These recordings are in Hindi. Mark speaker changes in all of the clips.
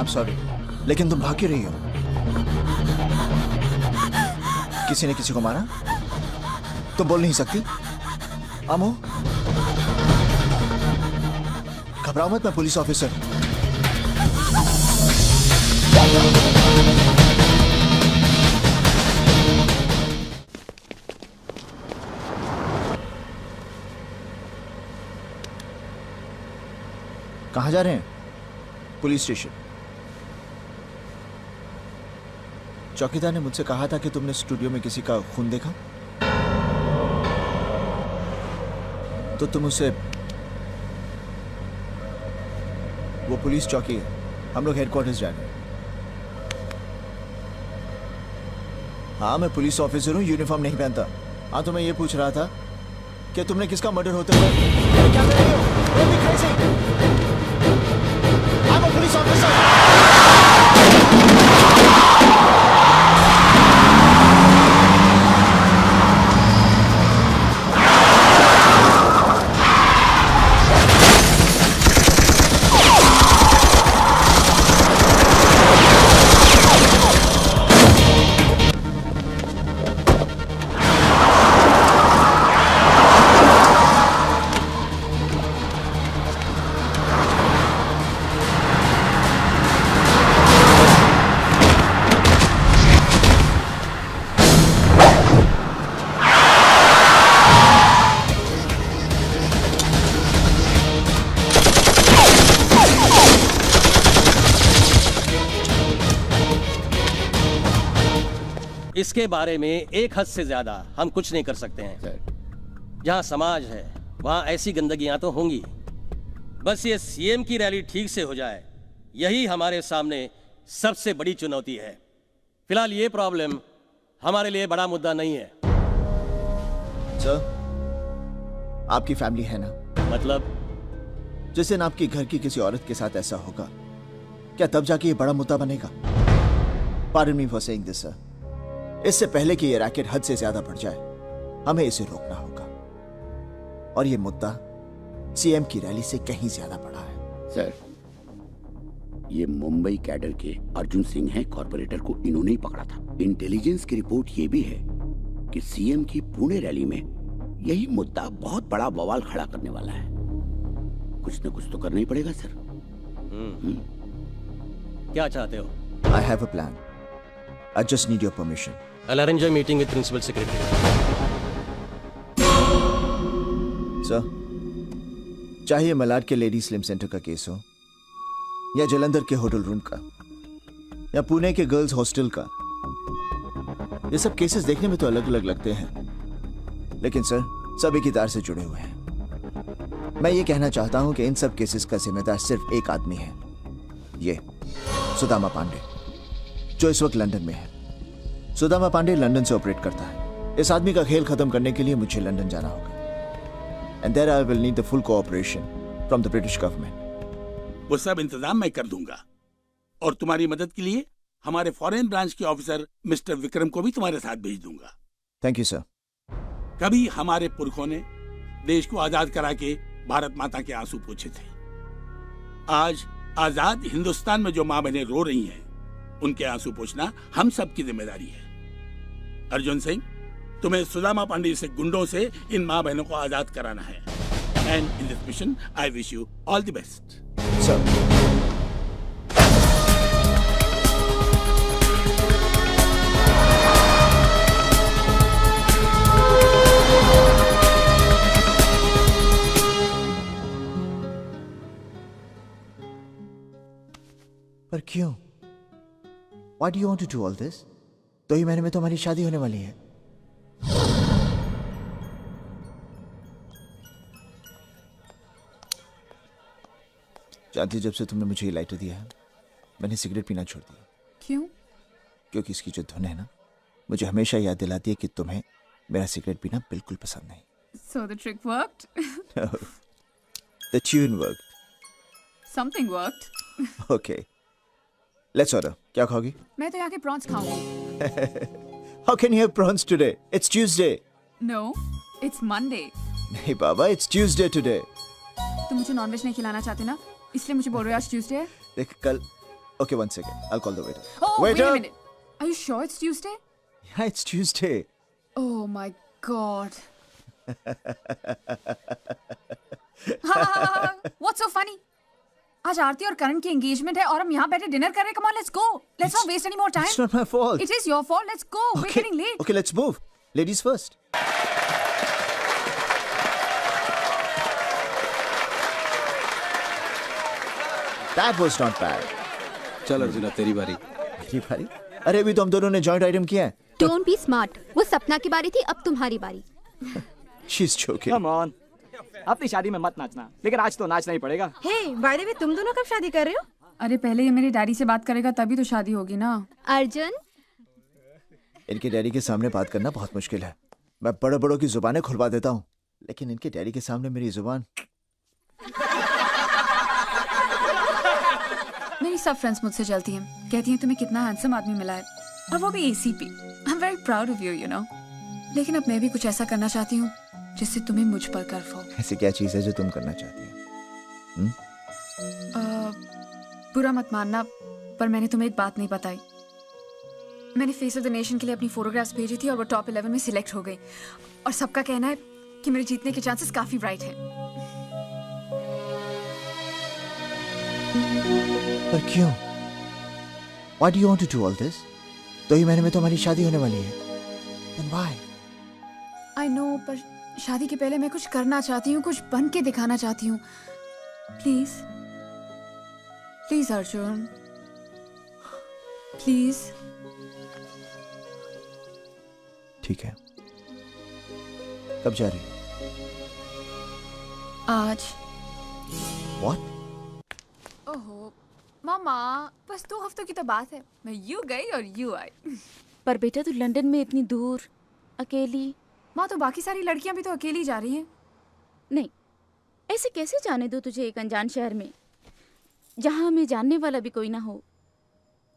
Speaker 1: I'm sorry, लेकिन तुम भाग क्यों रही हो? किसी ने किसी को मारा? तुम बोल नहीं सकती? आमो, घबराओ मत, मैं पुलिस ऑफिसर हूं। कहां जा रहे हैं? Police station. चौकीदार ने मुझसे कहा था कि तुमने स्टूडियो में किसी का खून देखा, तो तुम उसे, वो पुलिस चौकी है, हम लोग हेडक्वार्टर्स जा रहे हैं। हाँ, मैं पुलिस ऑफिसर हूँ, यूनिफॉर्म नहीं पहनता। हाँ, तो मैं ये पूछ रहा था कि तुमने किसका मर्डर होते हुए, क्या कर रही हो? Don't be crazy. I'm a police officer.
Speaker 2: इसके बारे में एक हद से ज्यादा हम कुछ नहीं कर सकते हैं। जहां समाज है वहां ऐसी गंदगियां तो होंगी। बस ये सीएम की रैली ठीक से हो जाए, यही हमारे सामने सबसे बड़ी चुनौती है। फिलहाल ये प्रॉब्लम हमारे लिए बड़ा मुद्दा नहीं है।
Speaker 1: सर, आपकी फैमिली है ना?
Speaker 2: मतलब?
Speaker 1: जिस दिन आपके घर की किसी औरत के साथ ऐसा होगा, क्या तब जाके ये बड़ा मुद्दा बनेगा? Pardon me for saying this, sir. इससे पहले कि ये रैकेट हद से ज्यादा बढ़ जाए, हमें इसे रोकना होगा। और ये मुद्दा सीएम की रैली से कहीं ज्यादा बड़ा है।
Speaker 3: सर, ये मुंबई कैडर के अर्जुन सिंह हैं, कॉर्पोरेटर को इन्होंने ही पकड़ा था। इंटेलिजेंस की रिपोर्ट ये भी है कि सीएम की पुणे रैली में यही मुद्दा बहुत बड़ा बवाल खड़ा करने वाला है। कुछ न कुछ तो करना ही पड़ेगा सर।
Speaker 2: क्या चाहते हो?
Speaker 1: I have a plan. I just need your permission.
Speaker 2: I'll arrange a meeting with Principal Secretary.
Speaker 1: Sir, चाहे मलाड के लेडी स्लिम सेंटर का केस हो, या जलंधर के होटल रूम का, या पुणे के गर्ल्स हॉस्टल का, ये सब केसेस देखने में तो अलग अलग लगते हैं, लेकिन सर सब एक ही तार से जुड़े हुए हैं। मैं ये कहना चाहता हूं कि इन सब केसेस का जिम्मेदार सिर्फ एक आदमी है, ये सुदामा पांडे, जो इस वक्त लंदन में है। सुदामा पांडे लंदन से ऑपरेट करता है। इस आदमी का खेल खत्म करने के लिए मुझे लंदन जाना होगा। And there I will need the full cooperation from the British government.
Speaker 4: वो सब इंतजाम मैं कर दूंगा, और तुम्हारी मदद के लिए हमारे फॉरेन ब्रांच के ऑफिसर मिस्टर विक्रम को भी तुम्हारे साथ भेज दूंगा।
Speaker 1: Thank you, sir.
Speaker 4: कभी हमारे पुरखों ने देश को आजाद करा के भारत माता के आंसू पोंछे थे। आज आजाद हिंदुस्तान में जो माँ बहनें रो रही हैं, उनके आंसू पोंछना हम सब की जिम्मेदारी है। अर्जुन सिंह, तुम्हें सुदामा पांडे से गुंडों से इन माँ बहनों को आजाद कराना है। And in this mission I wish you all the best.
Speaker 1: Sir. पर क्यों? Why do you want to do all this? 2 ही महीने में तो हमारी शादी होने वाली है। जानती, जब से तुमने मुझे ये लाइटर दिया है, मैंने सिगरेट पीना छोड़ दिया।
Speaker 5: क्यों?
Speaker 1: क्योंकि इसकी जो धुन है ना, मुझे हमेशा याद दिलाती है कि तुम्हें मेरा सिगरेट पीना बिल्कुल पसंद नहीं।
Speaker 5: So the trick worked?
Speaker 1: No. The tune worked.
Speaker 5: Something worked.
Speaker 1: Okay. Let's order. क्या खाओगी?
Speaker 5: मैं तो यहाँ के प्रॉन्स खाऊंगी।
Speaker 1: How can you have prawns today? It's Tuesday.
Speaker 5: No, it's Monday.
Speaker 1: नहीं बाबा, it's Tuesday today.
Speaker 5: तुम मुझे नॉनवेज नहीं खिलाना चाहते ना, इसलिए मुझे बोल रहे हो आज ट्यूसडे है?
Speaker 1: देख कल, Okay, 1 second. I'll call the waiter.
Speaker 5: Oh,
Speaker 1: Waiter!
Speaker 5: wait a minute. Are you sure it's Tuesday?
Speaker 1: Yeah, it's Tuesday.
Speaker 5: Oh my God. What's so funny? आज आरती और करण की एंगेजमेंट है और हम यहाँ बैठे डिनर कर रहे हैं. Come on, let's go. Let's not waste any more time.
Speaker 1: It's not my fault.
Speaker 5: It is your fault. Let's go. We're getting late.
Speaker 1: Okay, let's move. Ladies first. That was not bad.
Speaker 6: चल अर्जुना तेरी बारी.
Speaker 1: मेरी बारी? अरे अभी तो हम दोनों ने जॉइंट आइटम किया है.
Speaker 7: Don't be smart. वो सपना की बारी थी, अब तुम्हारी बारी.
Speaker 1: She's joking.
Speaker 8: Come on. अपनी शादी में मत नाचना, लेकिन आज तो नाचना ही पड़ेगा.
Speaker 9: Hey, by the way, तुम दोनों कब शादी कर रहे हो?
Speaker 5: अरे पहले ये मेरे डैडी से बात करेगा तभी तो शादी होगी ना.
Speaker 7: अर्जुन,
Speaker 1: इनके डैडी के सामने बात करना बहुत मुश्किल है. मैं बड़े बड़ों की जुबानें खुलवा देता हूँ, लेकिन इनके डैडी के सामने मेरी जुबान.
Speaker 5: मेरी सब फ्रेंड्स मुझसे जलती हैं, कहती हैं तुम्हें कितना हैंडसम आदमी मिला है, और वो भी ACP. I am very proud of you, you know. लेकिन अब मैं भी कुछ ऐसा करना चाहती हूँ जिससे तुम्हें मुझ पर गर्व हो.
Speaker 1: ऐसी क्या चीज है जो तुम करना चाहती हो?
Speaker 5: बुरा मत मानना, पर मैंने तुम्हें एक बात नहीं बताई. मैंने फेस ऑफ द नेशन के लिए अपनी फोटोग्राफ्स भेजी थी और वो टॉप 11 में सिलेक्ट हो गई, और सबका कहना है कि मेरे जीतने के चांसेस काफी ब्राइट हैं.
Speaker 1: पर क्यों? Why do you want to do all this? 2 ही महीने में तो हमारी शादी होने वाली है. Then why?
Speaker 5: I know, पर शादी के पहले मैं कुछ करना चाहती हूँ, कुछ बन के दिखाना चाहती हूँ. Please please Arjun, please.
Speaker 1: ठीक है. कब जा रही?
Speaker 5: आज.
Speaker 1: What?
Speaker 5: ओहो मामा, बस 2 हफ्तों की तो बात है. मैं यूं गई और यूं आई.
Speaker 9: पर बेटा तू लंदन में इतनी दूर अकेली.
Speaker 5: माँ, तो बाकी सारी लड़कियां भी तो अकेली जा रही हैं.
Speaker 9: नहीं, ऐसे कैसे जाने दो तुझे एक अनजान शहर में, जहाँ हमें जानने वाला भी कोई ना हो.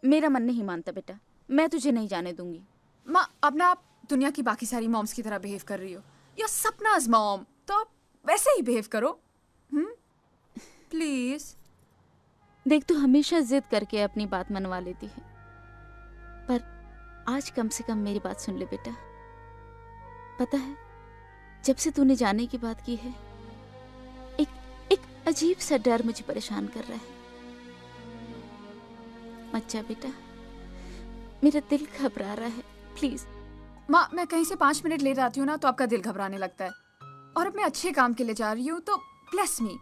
Speaker 9: मेरा मन नहीं मानता बेटा, मैं तुझे नहीं जाने दूंगी.
Speaker 5: माँ, अब ना आप दुनिया की बाकी सारी मॉम्स की तरह बिहेव कर रही हो. या सपनाज मॉम, तो आप वैसे ही बिहेव करो. प्लीज.
Speaker 9: देख, तू हमेशा जिद करके अपनी बात मनवा लेती है, पर आज कम से कम मेरी बात सुन ले बेटा. पता है, जब से तूने जाने की बात की है, एक अजीब सा डर मुझे परेशान कर रहा है. मत जा बेटा, मेरा दिल घबरा रहा है. प्लीज.
Speaker 5: माँ, मैं कहीं से 5 मिनट लेट आती हूँ ना तो आपका दिल घबराने लगता है. और अब मैं अच्छे काम के लिए जा रही हूँ, तो ब्लेस मी.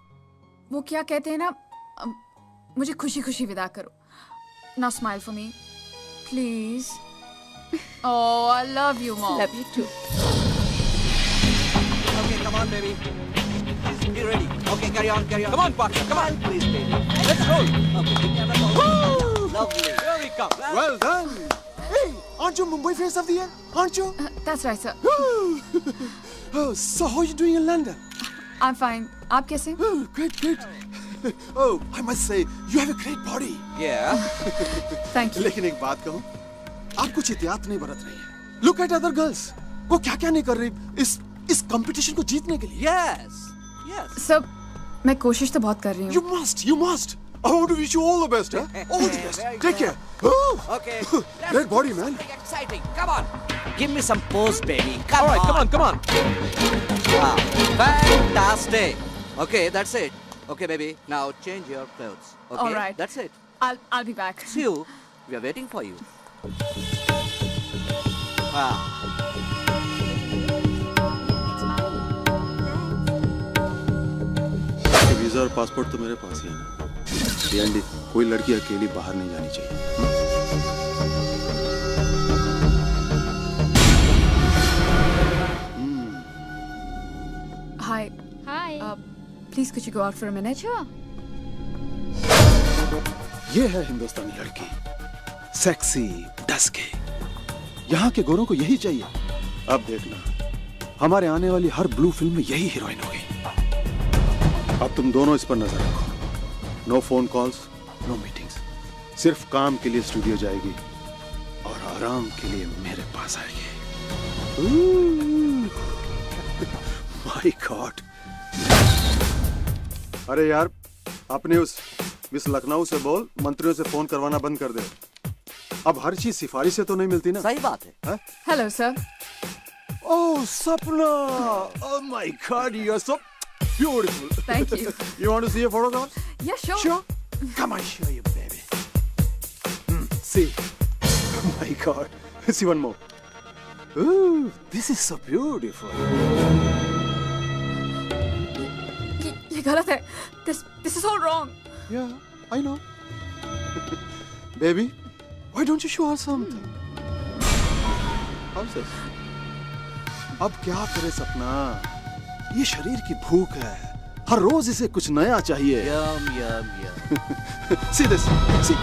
Speaker 5: वो क्या कहते हैं ना, मुझे खुशी खुशी विदा करो. Now smile for me please. Oh, I love you mom.
Speaker 9: Love you too.
Speaker 10: Okay, come on, baby. Be ready. Okay, carry on. Come on, partner. Come on, please, baby. Let's roll. Okay, give me another ball. Lovely. Here we come.
Speaker 6: Well done.
Speaker 11: Hey, aren't you Mumbai face of the year? Aren't you?
Speaker 5: That's right, sir.
Speaker 11: Oh, so how are you doing in London?
Speaker 5: I'm fine. आप कैसे?
Speaker 11: Great. Oh, I must say, you have a great body.
Speaker 10: Yeah.
Speaker 5: Thank you.
Speaker 11: लेकिन एक बात कहूँ, आप कुछ एहतियात नहीं बरत रही हैं. Look at other girls. वो क्या नहीं कर रही इस कंपटीशन को जीतने के लिए.
Speaker 10: Yes.
Speaker 5: सर, मैं कोशिश तो बहुत कर रही हूँ.
Speaker 11: You must. I want to wish you all the best, huh? All the best. Take care.
Speaker 10: Okay.
Speaker 11: Great body, man.
Speaker 10: Exciting. Come on. Give me some pose, baby. Come
Speaker 6: All right,
Speaker 10: on.
Speaker 6: come on.
Speaker 10: Wow. Fantastic. Okay, that's it. Okay, baby. Now change your clothes. Okay.
Speaker 5: All right.
Speaker 10: That's it.
Speaker 5: I'll be back.
Speaker 10: See you. We are waiting for you. Wow.
Speaker 6: Visa और पासपोर्ट तो मेरे पास ही है ना. डीएनडी, कोई लड़की अकेली बाहर नहीं जानी चाहिए.
Speaker 5: Hi.
Speaker 7: Hi.
Speaker 5: Please, could you go out for a minute?
Speaker 7: Sure.
Speaker 11: ये है हिंदुस्तानी लड़की, सेक्सी, डस्की. यहाँ के गोरों को यही चाहिए. अब देखना, हमारे आने वाली हर ब्लू फिल्म में यही हीरोइन होगी. अब तुम दोनों इस पर नजर रखो. No phone calls, no meetings. सिर्फ काम के लिए स्टूडियो जाएगी और आराम के लिए मेरे पास आएगी. My God. अरे यार, अपने उस मिस लखनऊ से बोल मंत्रियों से फोन करवाना बंद कर दे। अब हर चीज सिफारिश से तो नहीं मिलती ना।
Speaker 10: सही बात है।
Speaker 5: Hello sir.
Speaker 11: Oh Sapna, oh my God, you are so beautiful.
Speaker 5: Thank you.
Speaker 11: You want to see a photograph?
Speaker 5: Yeah, sure.
Speaker 11: Sure. Come on, show you, baby. See. Oh my God. See one more. Ooh, this is so beautiful.
Speaker 5: ये गलत है। This is all wrong.
Speaker 11: Yeah, I know. Baby, why don't you show us something? How's this? अब क्या करे सपना? ये शरीर की भूख है। हर रोज इसे कुछ नया चाहिए।
Speaker 10: यम यम यम।
Speaker 11: See this. See.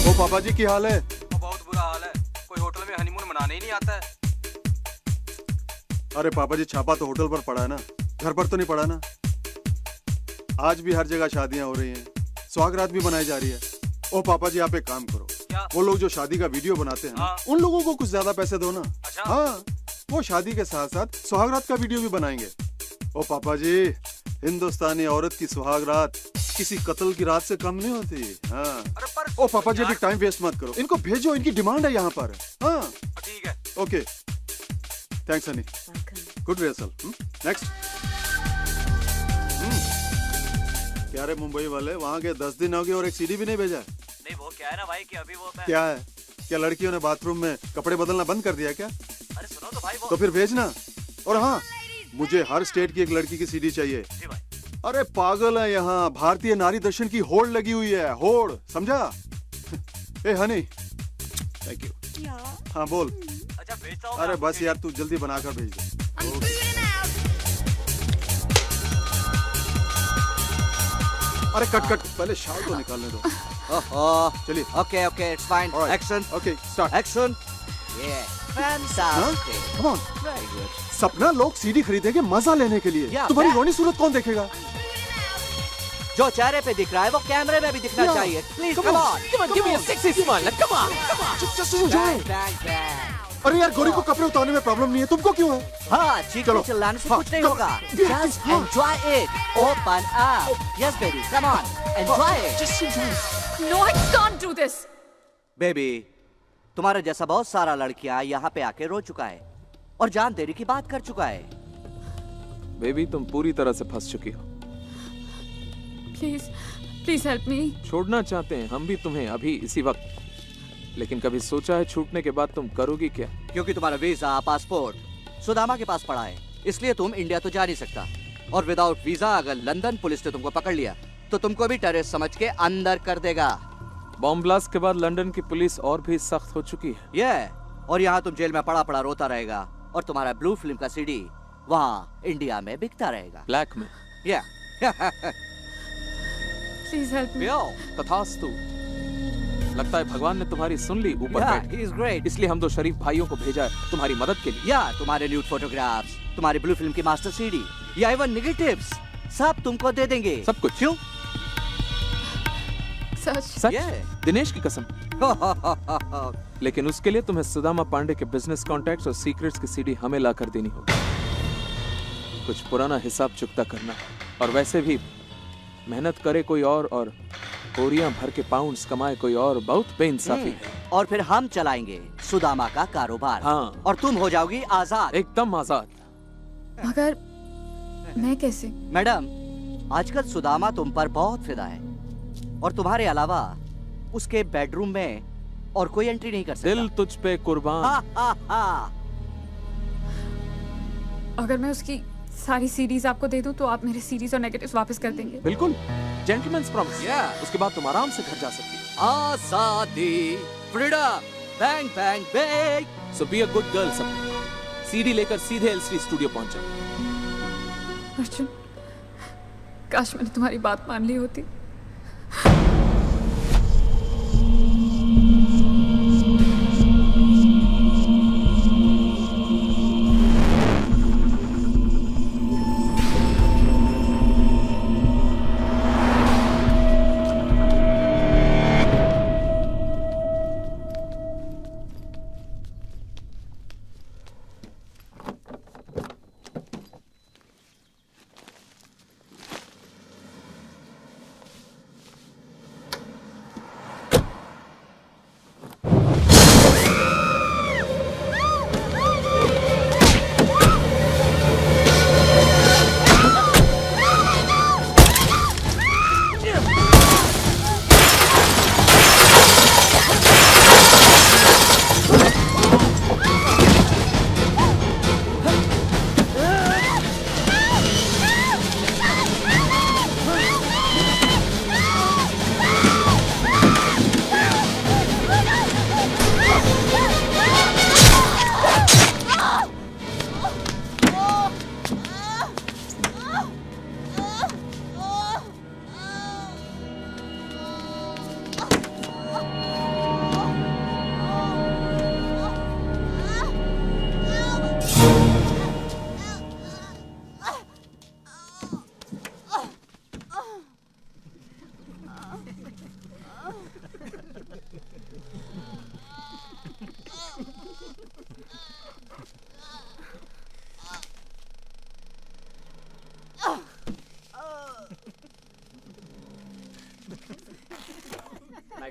Speaker 11: ओ पापा जी की हाल है?
Speaker 12: बहुत बुरा हाल है। कोई होटल में हनीमून मनाने ही नहीं आता है।
Speaker 11: अरे पापा जी, छापा तो होटल पर पड़ा है ना, घर पर तो नहीं पड़ा ना। आज भी हर जगह शादियां हो रही हैं, स्वागरात भी मनाई जा रही है। ओ पापा जी, आप एक काम करो, वो लोग जो शादी का वीडियो बनाते हैं ना, उन लोगों को कुछ ज्यादा पैसे दो ना। हाँ, वो शादी के साथ साथ सुहागरात का वीडियो भी बनाएंगे। ओ पापा जी, हिंदुस्तानी औरत की सुहागरात किसी कत्ल की रात से कम नहीं होती। हाँ। ओ पापा जी, अभी टाइम वेस्ट मत करो, इनको भेजो, इनकी डिमांड है यहाँ पर। हाँ
Speaker 12: ठीक है।
Speaker 11: Okay, thanks Honey, good rehearsal. Next. क्या रे मुंबई वाले, वहाँ के 10 दिन हो गए और एक सीडी भी नहीं भेजा?
Speaker 12: नहीं, वो क्या है ना भाई कि अभी वो
Speaker 11: क्या है? क्या लड़कियों ने बाथरूम में कपड़े बदलना बंद कर दिया क्या?
Speaker 12: अरे सुनो तो भाई, वो
Speaker 11: तो फिर भेजना। और हाँ, मुझे हर स्टेट की एक लड़की की सीडी चाहिए।
Speaker 12: जी भाई।
Speaker 11: अरे पागल है, यहाँ भारतीय नारी दर्शन की होड़ लगी हुई है, होड़, समझा? ए हनी, थैंक यू। हाँ बोल।
Speaker 12: अच्छा भेजता हूँ।
Speaker 11: अरे बस यार, तू जल्दी बनाकर भेज दे। अरे कट कट, पहले शाल तो निकालने दो। चलिए।
Speaker 10: Okay okay, it's fine. Action.
Speaker 11: Okay, start.
Speaker 10: Action. ये fantastic.
Speaker 11: Come on.
Speaker 10: Very good.
Speaker 11: Sapna, लोग सीडी खरीदेंगे मजा लेने के लिए,
Speaker 10: Yeah,
Speaker 11: तुम्हारी
Speaker 10: that-
Speaker 11: रोनी सूरत कौन देखेगा?
Speaker 10: जो चेहरे पे दिख रहा है वो कैमरे में भी दिखना
Speaker 11: Yeah.
Speaker 10: चाहिए। Please
Speaker 11: Come
Speaker 10: come
Speaker 11: on.
Speaker 10: On.
Speaker 11: Come on, give me a sexy smile. Come on. Just enjoy. अरे यार, गोरी को कपड़े उतारने में प्रॉब्लम नहीं है, तुमको क्यों है?
Speaker 10: हाँ, चीखने चिल्लाने से कुछ नहीं होगा। Just enjoy it. Open up. Yes, baby. Come on. Enjoy it.
Speaker 5: Just enjoy. No, I can't do this.
Speaker 10: Baby, तुम्हारे जैसा बहुत सारा लड़कियां यहाँ पे आके रो चुका है और जान देने की बात कर चुका है।
Speaker 13: बेबी, तुम पूरी तरह से फंस चुकी हो।
Speaker 5: Please help me.
Speaker 13: छोड़ना चाहते हैं हम भी तुम्हें अभी इसी वक्त, लेकिन कभी सोचा है छूटने के बाद तुम करोगी क्या?
Speaker 10: क्योंकि तुम्हारा वीजा, पासपोर्ट सुदामा के पास पड़ा है, इसलिए तुम इंडिया तो जा नहीं सकता। और विदाउट वीजा अगर लंदन पुलिस ने तुमको पकड़ लिया तो तुमको भी टेररिस्ट समझ के अंदर कर देगा।
Speaker 13: बॉम्ब ब्लास्ट के बाद लंदन की पुलिस और भी सख्त हो चुकी है।
Speaker 10: और यहाँ तुम जेल में पड़ा पड़ा रोता रहेगा और तुम्हारा ब्लू फिल्म का सीडी वहाँ इंडिया में बिकता रहेगा,
Speaker 13: ब्लैक में।
Speaker 5: Please help me.
Speaker 13: तथास्तु। लगता है भगवान ने तुम्हारी सुन ली ऊपर
Speaker 10: he is great.
Speaker 13: इसलिए हम दो शरीफ भाइयों को भेजा है तुम्हारी मदद के लिए।
Speaker 10: तुम्हारे न्यूड फोटोग्राफ्स, तुम्हारी ब्लू फिल्म की मास्टर सीडी, या इवन नेगेटिव्स, सब तुमको दे देंगे।
Speaker 13: सब कुछ?
Speaker 10: क्यों?
Speaker 5: सच?
Speaker 13: दिनेश की कसम। लेकिन उसके लिए तुम्हें सुदामा पांडे के बिजनेस कॉन्टैक्ट्स और सीक्रेट्स की सीडी हमें लाकर देनी होगी। कुछ पुराना हिसाब चुकता करना है, और वैसे भी मेहनत करे कोई और बोरियां भर के पाउंड्स कमाए कोई और, बहुत बेइंसाफी है।
Speaker 10: और फिर हम चलाएंगे सुदामा का कारोबार।
Speaker 13: हाँ।
Speaker 10: और तुम हो जाओगी आजाद।
Speaker 13: एकदम आजाद।
Speaker 5: मगर मैं कैसे?
Speaker 10: मैडम, आजकल सुदामा तुम पर बहुत फिदा है और तुम्हारे अलावा उसके बेडरूम में और कोई एंट्री नहीं कर सकता।
Speaker 13: दिल तुझ पे कुर्बान।
Speaker 5: अगर मैं उसकी सारी सीरीज आपको दे दूं तो आप मेरे सीरीज और नेगेटिव्स वापस कर देंगे?
Speaker 13: बिल्कुल, जेंटलमैन्स प्रॉमिस। उसके बाद तुम आराम से घर जा सकती हो।
Speaker 10: आजादी, freedom, bang bang bang.
Speaker 13: So B a good girl. सब सीडी लेकर सीधे एलसीडी स्टूडियो पहुंच जाओ।
Speaker 5: अर्जुन, काश मैंने तुम्हारी बात मान ली होती।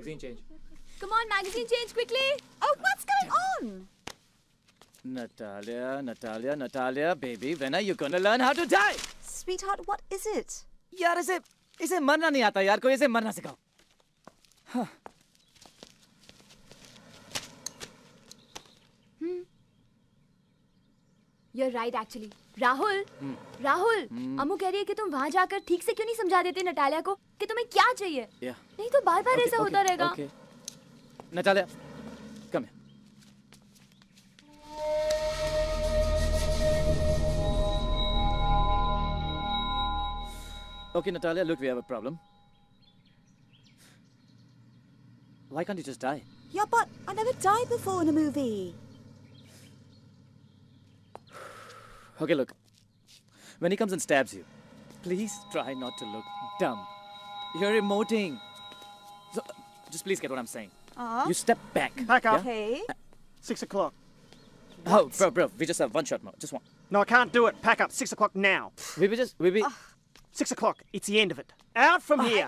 Speaker 8: Magazine change.
Speaker 14: Come on, magazine change quickly. Oh, what's going on?
Speaker 15: Natalia, baby, when are you gonna learn how to die?
Speaker 14: Sweetheart, what is it?
Speaker 15: यार इसे मरना नहीं आता यार, कोई इसे मरना सिखाओ। हाँ।
Speaker 14: You're right actually. राहुल, अम्मू कह रही है कि तुम वहाँ जाकर ठीक से क्यों नहीं समझा देते नटालिया को कि तुम्हें क्या चाहिए? नहीं तो बार-बार ऐसा होता रहेगा।
Speaker 15: Natalia, come here. Okay, Natalia, look, we have a problem. Why can't you just die?
Speaker 14: Yeah, but I never died before in a movie.
Speaker 15: Okay, look. When he comes and stabs you, please try not to look dumb. You're emoting. So, just please get what I'm saying. You step back.
Speaker 16: Back up.
Speaker 14: Okay.
Speaker 16: 6 o'clock.
Speaker 15: Oh, bro, we just have one shot more. Just one.
Speaker 16: No, I can't do it. Pack up. 6 o'clock now.
Speaker 15: We
Speaker 16: 6 o'clock. It's the end of it. Out from here.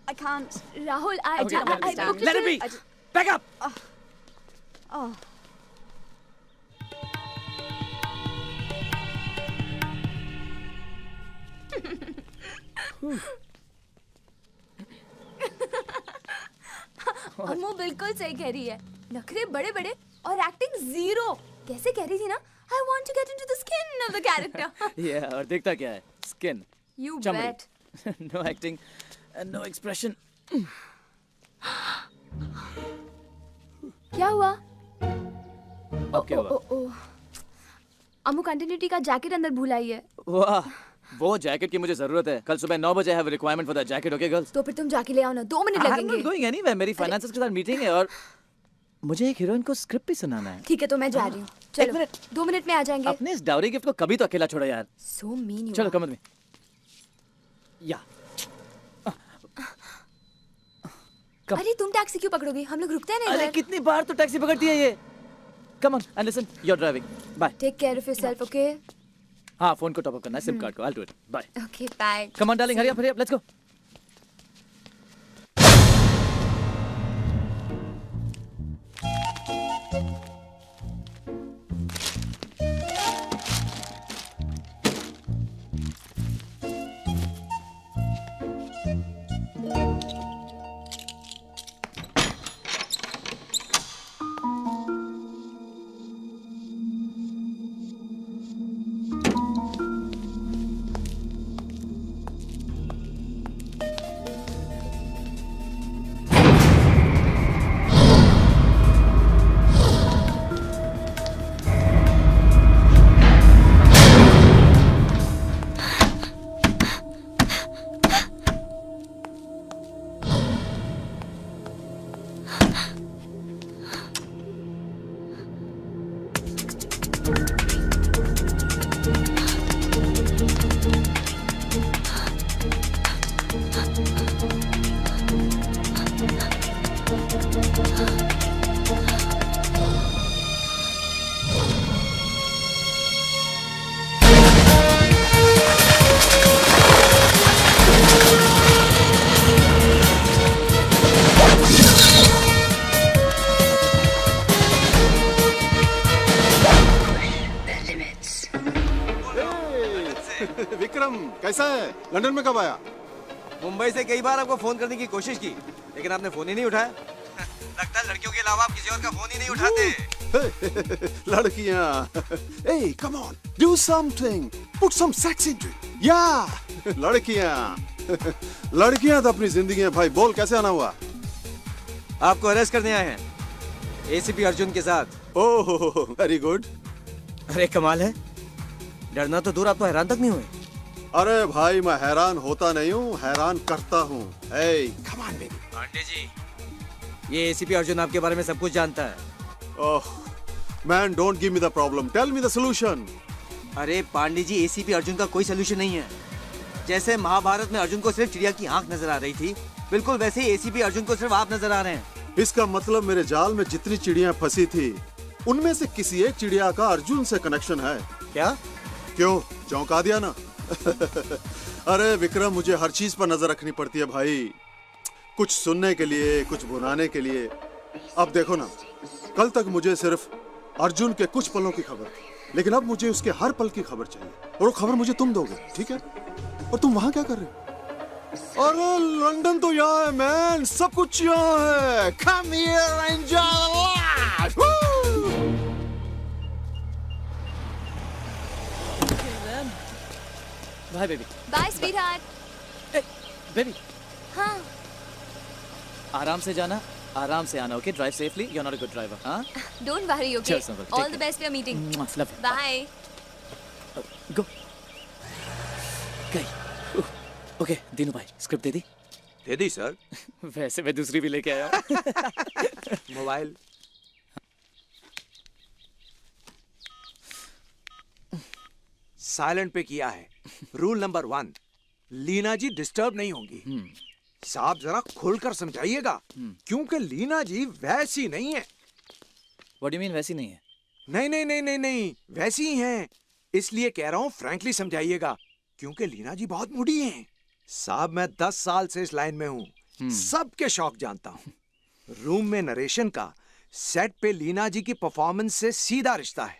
Speaker 14: I can't. Rahul, I
Speaker 15: Okay,
Speaker 14: booked
Speaker 15: let it be. Back up.
Speaker 14: Oh. अम्मू बिल्कुल सही कह रही है। नखरे बड़े बड़े और एक्टिंग जीरो। कैसे कह रही थी ना? I want to get into the skin of the character.
Speaker 15: Yeah, और देखता क्या है? Skin.
Speaker 14: You
Speaker 15: Chumri.
Speaker 14: bet.
Speaker 15: No acting and no expression.
Speaker 14: क्या हुआ?
Speaker 15: अब क्या हुआ?
Speaker 14: अम्मू कंटिन्यूटी का जैकेट अंदर भूल आई है।
Speaker 15: वाह, वो जैकेट की मुझे जरूरत है। कल सुबह 9 बजे I have a requirement for that jacket, okay girls?
Speaker 14: तो फिर तुम जाके ले आओ ना, 2 मिनट लगेंगे।
Speaker 15: I'm not going anywhere. मेरी फाइनेंसर्स के साथ मीटिंग है और मुझे एक हीरोइन को स्क्रिप्ट भी सुनाना है।
Speaker 14: ठीक है, तो मैं जा रही हूँ। चलो, 2 मिनट में आ जाएंगे।
Speaker 15: अपने इस डाउरी गिफ्ट को कभी तो अकेला छोड़ो यार।
Speaker 14: So mean you
Speaker 15: चलो
Speaker 14: are.
Speaker 15: कमर में। या।
Speaker 14: अरे तुम टैक्सी क्यों पकड़ोगे? हम लोग रुकते हैं ना
Speaker 15: अरे
Speaker 14: इधर।
Speaker 15: कितनी बार तो टैक्सी पकड़ती है ये। Come on and listen, you're driving. Bye.
Speaker 14: Take care of yourself, okay?
Speaker 15: हाँ, फोन को टॉप अप करना है, सिम कार्ड को। I'll do it. Bye.
Speaker 14: Okay, bye.
Speaker 15: Come on, darling, hurry up, let's go.
Speaker 11: Vikram कैसा है? लंदन में कब आया?
Speaker 10: मुंबई से कई बार आपको फोन करने की कोशिश की, लेकिन आपने फोन ही नहीं उठाया। लगता है लड़कियों के अलावा आप किसी और का फोन ही नहीं उठाते।
Speaker 11: लड़कियां, hey, come on, do something, put some sex into it. Yeah, लड़कियां तो अपनी जिंदगी है भाई। बोल कैसे आना हुआ?
Speaker 10: आपको अरेस्ट करने आए हैं, एसीपी अर्जुन के साथ।
Speaker 11: ओह, वेरी गुड।
Speaker 10: अरे कमाल है, डरना तो दूर, आप तो हैरान तक नहीं हुए।
Speaker 11: अरे भाई मैं हैरान होता नहीं हूँ, हैरान करता हूँ। Hey, come on baby.
Speaker 10: Pandey ji, ये एसीपी अर्जुन आपके बारे में सब कुछ जानता है।
Speaker 11: ओह, man, don't give me the problem. Tell me the solution.
Speaker 10: अरे पांडे जी, एसीपी अर्जुन का कोई सोल्यूशन नहीं है। जैसे महाभारत में अर्जुन को सिर्फ चिड़िया की आंख नजर आ रही थी, बिल्कुल वैसे ही एसीपी अर्जुन को सिर्फ आप नजर आ रहे हैं।
Speaker 11: इसका मतलब मेरे जाल में जितनी चिड़िया फंसी थी, उनमें से किसी एक चिड़िया का अर्जुन से कनेक्शन है।
Speaker 10: क्या?
Speaker 11: क्यों, चौंका दिया ना? अरे विक्रम, मुझे हर चीज पर नजर रखनी पड़ती है भाई। कुछ सुनने के लिए, कुछ बुलाने के लिए। अब देखो ना, कल तक मुझे सिर्फ अर्जुन के कुछ पलों की खबर थी, लेकिन अब मुझे उसके हर पल की खबर चाहिए, और वो खबर मुझे तुम दोगे, ठीक है? और तुम वहां क्या कर रहे हो? अरे लंदन तो यहाँ है मैन, सब कुछ यहाँ है। Come here and enjoy life.
Speaker 15: Bye, baby.
Speaker 14: Bye, sweetheart.
Speaker 15: Hey, baby.
Speaker 14: हाँ.
Speaker 15: आराम से जाना, आराम से आना, okay? Drive safely. You're not a good driver, हाँ?
Speaker 14: Don't worry, okay?
Speaker 15: Cheers, Uncle.
Speaker 14: All the best for your meeting.
Speaker 15: Love you.
Speaker 14: Bye.
Speaker 15: Go. गई. ओके, दीनू भाई, स्क्रिप्ट दे दी?
Speaker 17: दे दी सर।
Speaker 15: वैसे मैं दूसरी भी लेके आया हूँ।
Speaker 17: मोबाइल। साइलेंट पे किया है। रूल नंबर 1, लीना जी डिस्टर्ब नहीं होंगी। साहब जरा खुलकर समझाइएगा, क्योंकि लीना जी वैसी नहीं है।
Speaker 15: What do you mean वैसी नहीं है?
Speaker 17: नहीं, वैसी ही हैं। इसलिए कह रहा हूँ फ्रैंकली समझाइएगा, क्योंकि लीना जी बहुत मुड़ी हैं। साहब मैं 10 साल से इस लाइन में हूँ, सबके शौक जानता हूँ। रूम में नरेशन का सेट पे लीना जी की परफॉर्मेंस से सीधा रिश्ता है।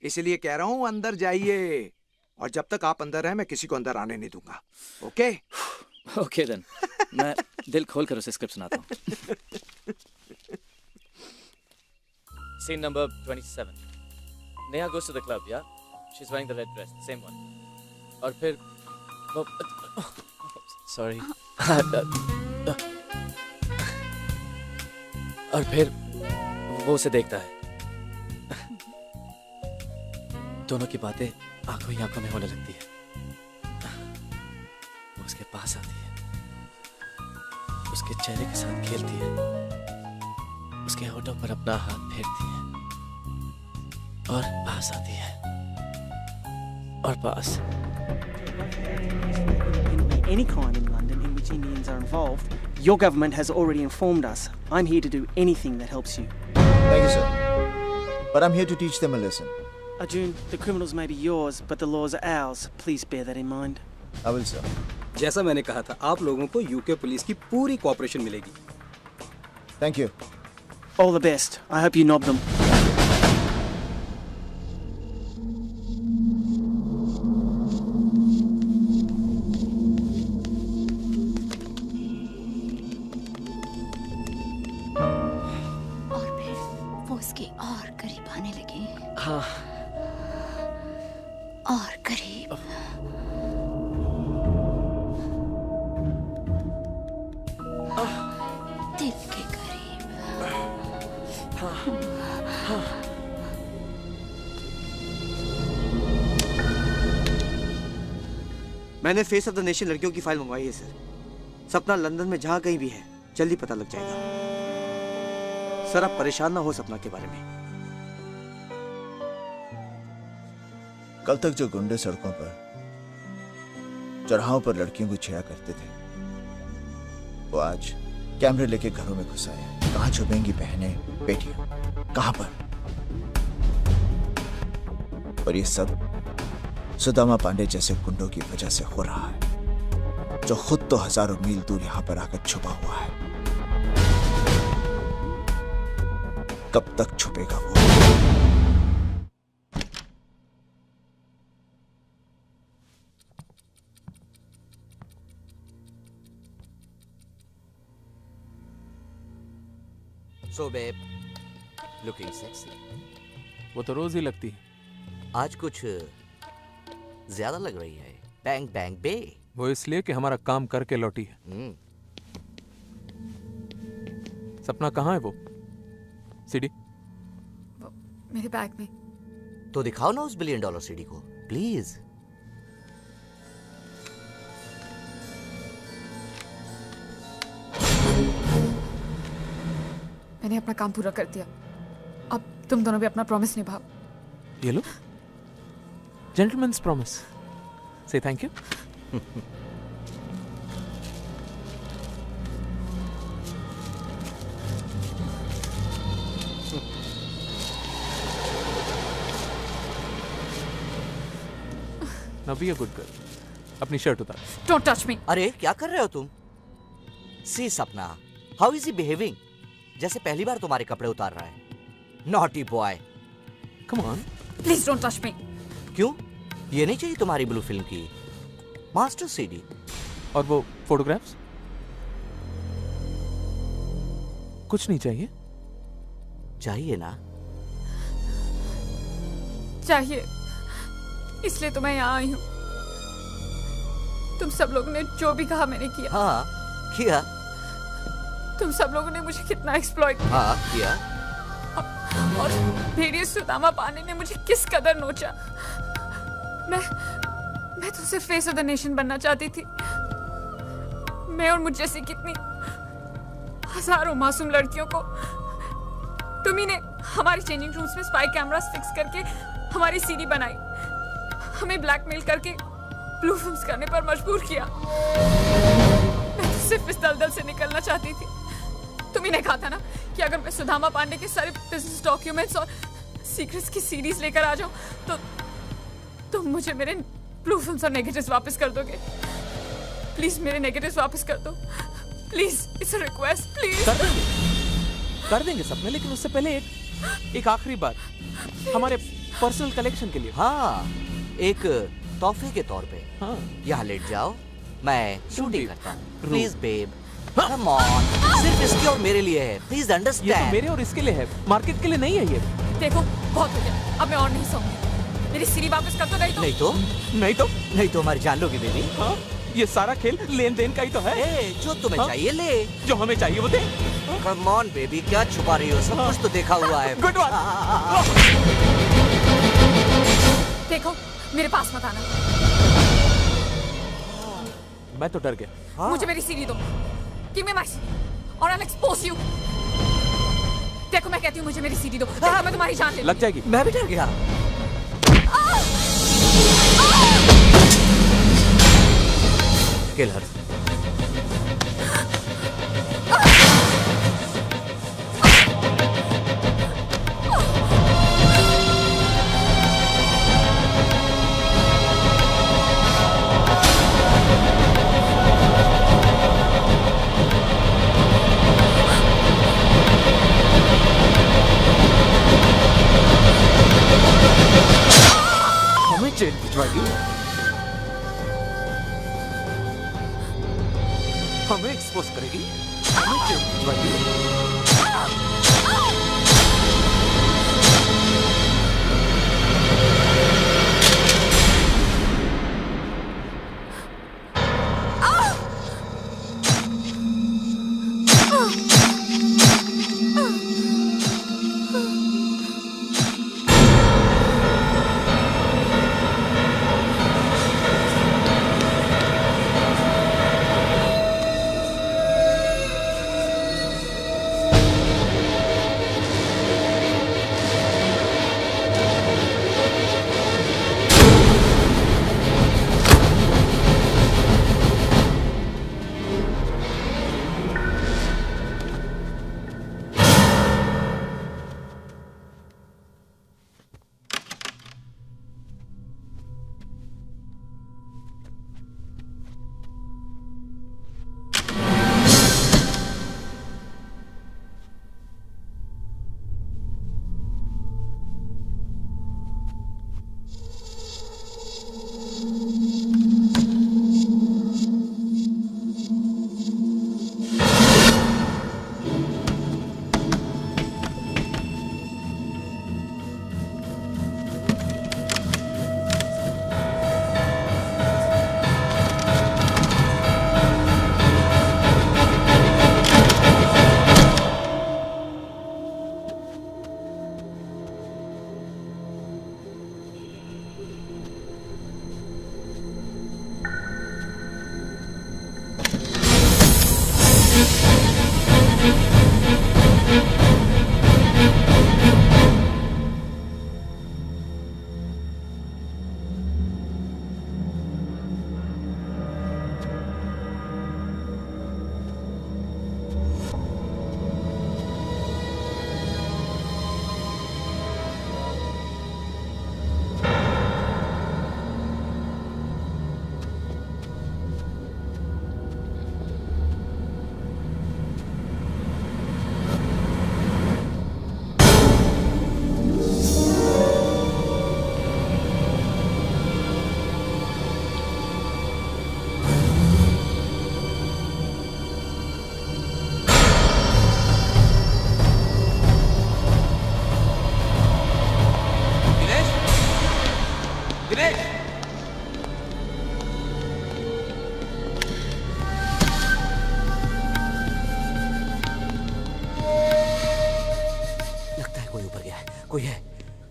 Speaker 17: इसलिए कह रहा हूँ अंदर जाइए, और जब तक आप अंदर हैं मैं किसी को अंदर आने नहीं दूंगा। ओके?
Speaker 15: ओके देन, मैं दिल खोल कर उसे स्क्रिप्ट सुनाता हूँ। Scene number 27. Neha goes to the club, yeah? She's wearing the red dress, the same one. और फिर वो sorry. और फिर वो उसे देखता है। दोनों की बातें आंखों ही आंखों में होने लगती है। वो उसके पास आती है, उसके चेहरे के साथ खेलती है, उसके होठों पर अपना हाथ फेरती है और पास आती है और पास।
Speaker 16: Any crime in London in which Indians are involved, your government has already informed us. I'm here to do anything that helps you.
Speaker 1: Thank you, sir. But I'm here to teach them a lesson.
Speaker 16: Arjun, the criminals may be yours, but the laws are ours. Please bear that in mind.
Speaker 1: I will, sir.
Speaker 18: जैसा मैंने कहा था, आप लोगों को यूके पुलिस की पूरी कोऑपरेशन मिलेगी।
Speaker 1: Thank you.
Speaker 16: All the best. I hope you knob them.
Speaker 9: और करीब आने लगे।
Speaker 15: हाँ।
Speaker 9: और करीब। दिल के करीब।
Speaker 10: मैंने फेस ऑफ द नेशन लड़कियों की फाइल मंगवाई है सर। सपना लंदन में जहां कहीं भी है, जल्दी पता लग जाएगा। सर आप परेशान ना हो सपना के बारे में।
Speaker 1: कल तक जो गुंडे सड़कों पर, चौराहों पर लड़कियों को छेड़ा करते थे, वो आज कैमरे लेके घरों में घुस आए। कहां छुपेंगी बहनें, बेटियां, कहां पर? और ये सब सुदामा पांडे जैसे गुंडों की वजह से हो रहा है, जो खुद तो हजारों मील दूर यहां पर आकर छुपा हुआ है। कब तक छुपेगा वो?
Speaker 10: So babe, looking sexy.
Speaker 13: वो तो रोज ही लगती है।
Speaker 10: आज कुछ ज्यादा लग रही है। बैंग बैंग बे।
Speaker 13: वो इसलिए कि हमारा काम करके लौटी है। सपना कहाँ है वो? सीडी?
Speaker 5: मेरे बैग में।
Speaker 10: तो दिखाओ ना उस $1 बिलियन सीडी को, प्लीज।
Speaker 5: मैंने अपना काम पूरा कर दिया। अब तुम दोनों भी अपना प्रॉमिस निभाओ।
Speaker 13: ये लो, जेंटलमैन्स प्रॉमिस। से thank you. Now be a good girl. अपनी शर्ट उतार।
Speaker 5: Don't touch me.
Speaker 10: अरे क्या कर रहे हो तुम? सी सपना, हाउ इज ही बिहेविंग? जैसे पहली बार तुम्हारे कपड़े उतार रहा है। Naughty boy. Come on.
Speaker 5: Please don't touch me.
Speaker 10: क्यों? ये नहीं चाहिए तुम्हारी ब्लू फिल्म की मास्टर सीडी?
Speaker 13: और वो फोटोग्राफ्स? कुछ नहीं चाहिए?
Speaker 10: चाहिए ना?
Speaker 5: चाहिए, इसलिए तो मैं यहाँ आई हूँ। तुम सब लोगों ने जो भी कहा मैंने किया।
Speaker 10: हाँ किया।
Speaker 5: तुम सब लोगों ने मुझे कितना एक्सप्लॉइट किया।
Speaker 10: हाँ किया।
Speaker 5: और भेड़िए सुदामा पांडे ने मुझे किस कदर नोचा। मैं तो सिर्फ फेस ऑफ द नेशन बनना चाहती थी। मैं और मुझ जैसी कितनी हजारों मासूम लड़कियों को तुम्ही ने हमारी चेंजिंग रूम्स में स्पाई कैमरास फिक्स करके हमारी सीडी बनाई, हमें ब्लैकमेल करके ब्लू फिल्म्स करने पर मजबूर किया। मैं तो सिर्फ इस दलदल से निकलना चाहती थी। तुम्ही ने कहा था ना कि अगर मैं सुदामा पांडे के सारे बिजनेस डॉक्यूमेंट्स और सीक्रेट्स की सीरीज लेकर आ जाऊं तो तुम मुझे मेरे ब्लू फिल्म्स और नेगेटिव्स वापस कर दोगे। प्लीज मेरे नेगेटिव्स वापस कर दो। Please, it's a request, please.
Speaker 13: कर देंगे सपने, लेकिन उससे पहले एक आखिरी बात हमारे पर्सनल कलेक्शन के लिए।
Speaker 10: हाँ, एक तोहफे के तौर पे।
Speaker 13: हाँ।
Speaker 10: यहाँ लेट जाओ, मैं शूटिंग करता हूँ। Please babe, come on. सिर्फ इसके और मेरे लिए है, प्लीज अंडरस्टैंड।
Speaker 13: ये तो मेरे और इसके लिए है, मार्केट के लिए नहीं है ये।
Speaker 5: देखो बहुत हो गया, अब मैं और नहीं सोऊंगी। मेरी सीडी वापस कर दो,
Speaker 10: नहीं तो हमारी जान लोगी बेबी।
Speaker 13: हाँ, ये सारा खेल लेन देन का ही तो है।
Speaker 10: जो तुम्हें चाहिए ले,
Speaker 13: जो हमें चाहिए वो दे।
Speaker 10: कम ऑन बेबी, क्या छुपा रही हो? सब कुछ तो देखा हुआ है।
Speaker 13: Good one.
Speaker 5: देखो मेरे पास मत आना।
Speaker 13: मैं तो डर गया।
Speaker 5: मुझे मेरी सीडी दो। Give me my CD or I'll expose you. देखो मैं कहती हूँ मुझे मेरी सीडी दो, देखो मैं तुम्हारी जान ले
Speaker 13: लग जाएगी।
Speaker 10: मैं भी डर गया। किल हर।
Speaker 13: जेल भिजवाएगी, हमें एक्सपोज करेगी, हमें जेल भिजवाएगी।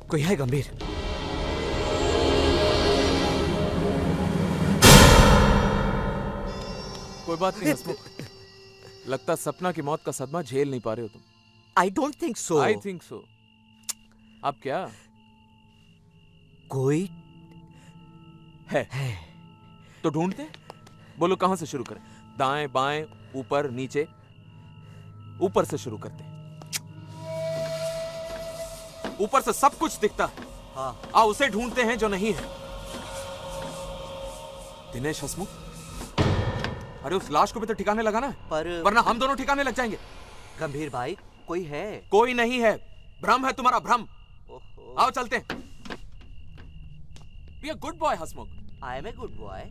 Speaker 15: कोई है गंभीर।
Speaker 13: कोई बात नहीं हसमुख, लगता सपना की मौत का सदमा झेल नहीं पा रहे हो तुम।
Speaker 10: I don't think so.
Speaker 13: I think so. अब क्या?
Speaker 10: कोई
Speaker 13: है। तो ढूंढते, बोलो कहां से शुरू करें? दाएं बाएं ऊपर नीचे? ऊपर से शुरू करते हैं। ऊपर से सब कुछ दिखता है।
Speaker 10: हाँ।
Speaker 13: आओ उसे ढूंढते हैं जो नहीं है। दिनेश हसमुख, अरे उस लाश को भी तो ठिकाने लगाना है, वरना हम दोनों ठिकाने लग जाएंगे।
Speaker 10: गंभीर भाई, कोई है?
Speaker 13: कोई नहीं है, भ्रम है तुम्हारा, भ्रम। आओ चलते हैं। Be a good boy Hasmukh.
Speaker 10: I am a good boy.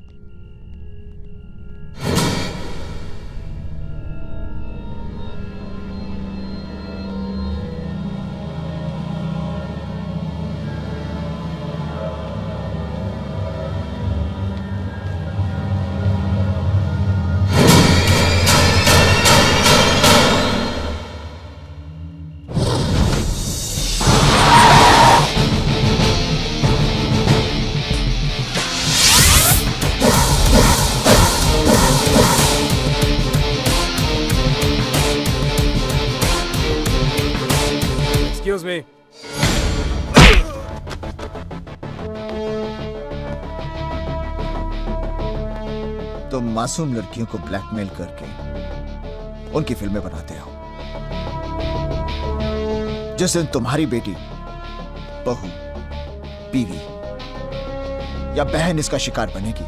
Speaker 15: Excuse me.
Speaker 1: तुम मासूम लड़कियों को ब्लैकमेल करके उनकी फिल्में बनाते हो। जिस दिन तुम्हारी बेटी, बहू, बीवी या बहन इसका शिकार बनेगी,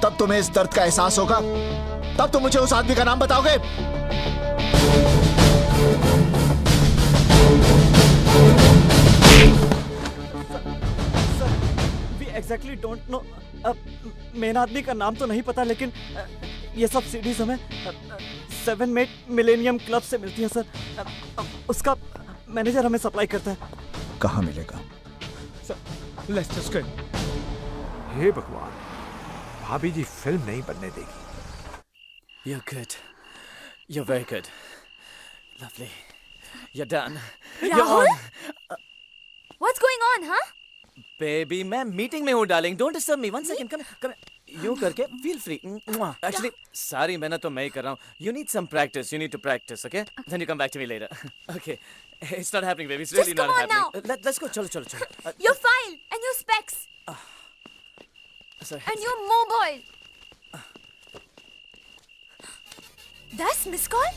Speaker 1: तब तुम्हें इस दर्द का एहसास होगा। तब तुम मुझे उस आदमी का नाम बताओगे।
Speaker 15: Exactly don't know. मेन आदमी का नाम तो नहीं पता, लेकिन ये सब सीडीज हमें 7 मेट मिलेनियम क्लब से मिलती है सर। उसका मैनेजर हमें सप्लाई करता है।
Speaker 1: कहाँ मिलेगा?
Speaker 15: Let's just go.
Speaker 17: हे भगवान, भाभी जी फिल्म नहीं बनने देगी।
Speaker 15: You're good. You're very good. Lovely. You're done. You're
Speaker 14: Rahul?
Speaker 15: on.
Speaker 14: What's going on, huh?
Speaker 15: Baby मैं मीटिंग में हूँ darling, don't disturb me. 1 second, कम यूं करके फील फ्री। एक्चुअली सारी मेहनत तो मैं ही कर रहा हूँ। You need some practice, you need to practice, okay? Then you come back to me later. Okay, it's not happening baby, it's really not happening. Let's go, चलो चलो चलो।
Speaker 14: Your file and your specs.
Speaker 15: Sorry.
Speaker 14: And your mobile. 10 miss call,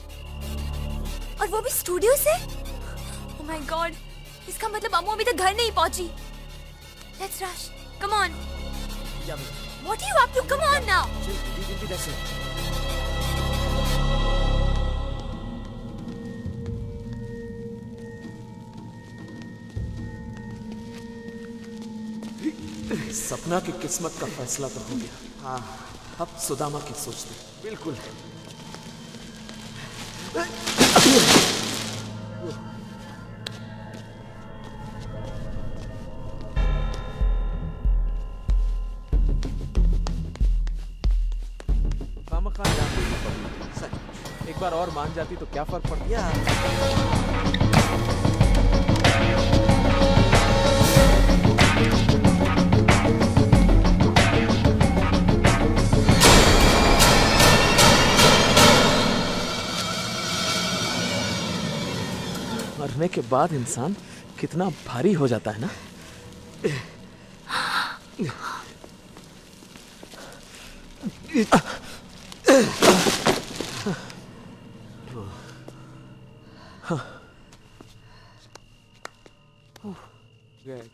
Speaker 14: और वो भी स्टूडियो से। Oh my God, इसका मतलब अम्मू अभी तक घर नहीं पहुंची। Let's rush. Come on.
Speaker 15: Yeah,
Speaker 14: What are you up to? Come on now.
Speaker 15: That's it.
Speaker 13: सपना की किस्मत का फैसला तो हो गया। हाँ, अब सुदामा की सोचते।
Speaker 15: बिल्कुल।
Speaker 13: एक बार और मान जाती तो क्या फर्क पड़ता? मरने के बाद इंसान कितना भारी हो जाता है ना। Greg.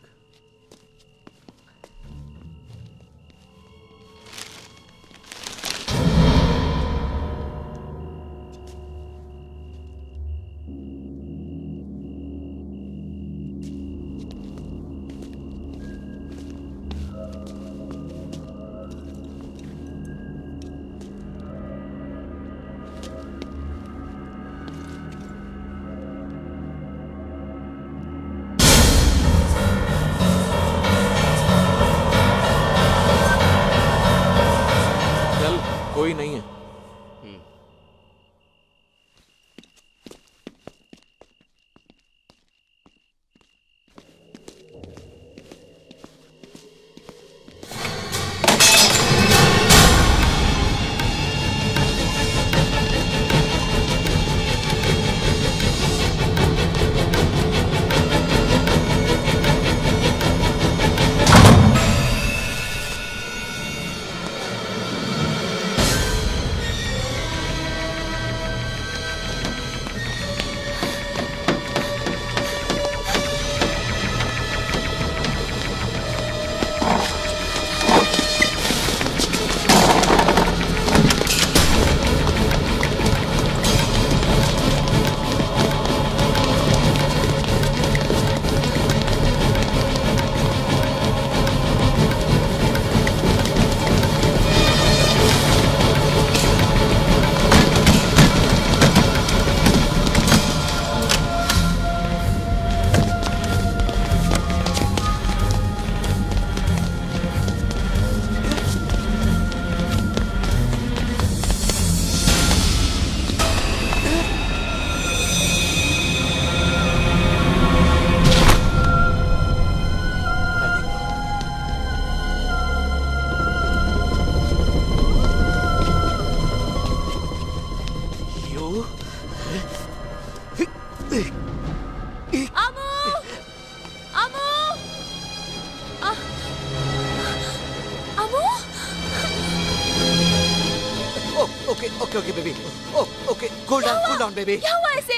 Speaker 13: कोई नहीं है।
Speaker 10: Okay okay okay baby, okay cool down baby.
Speaker 14: क्या हुआ ऐसे?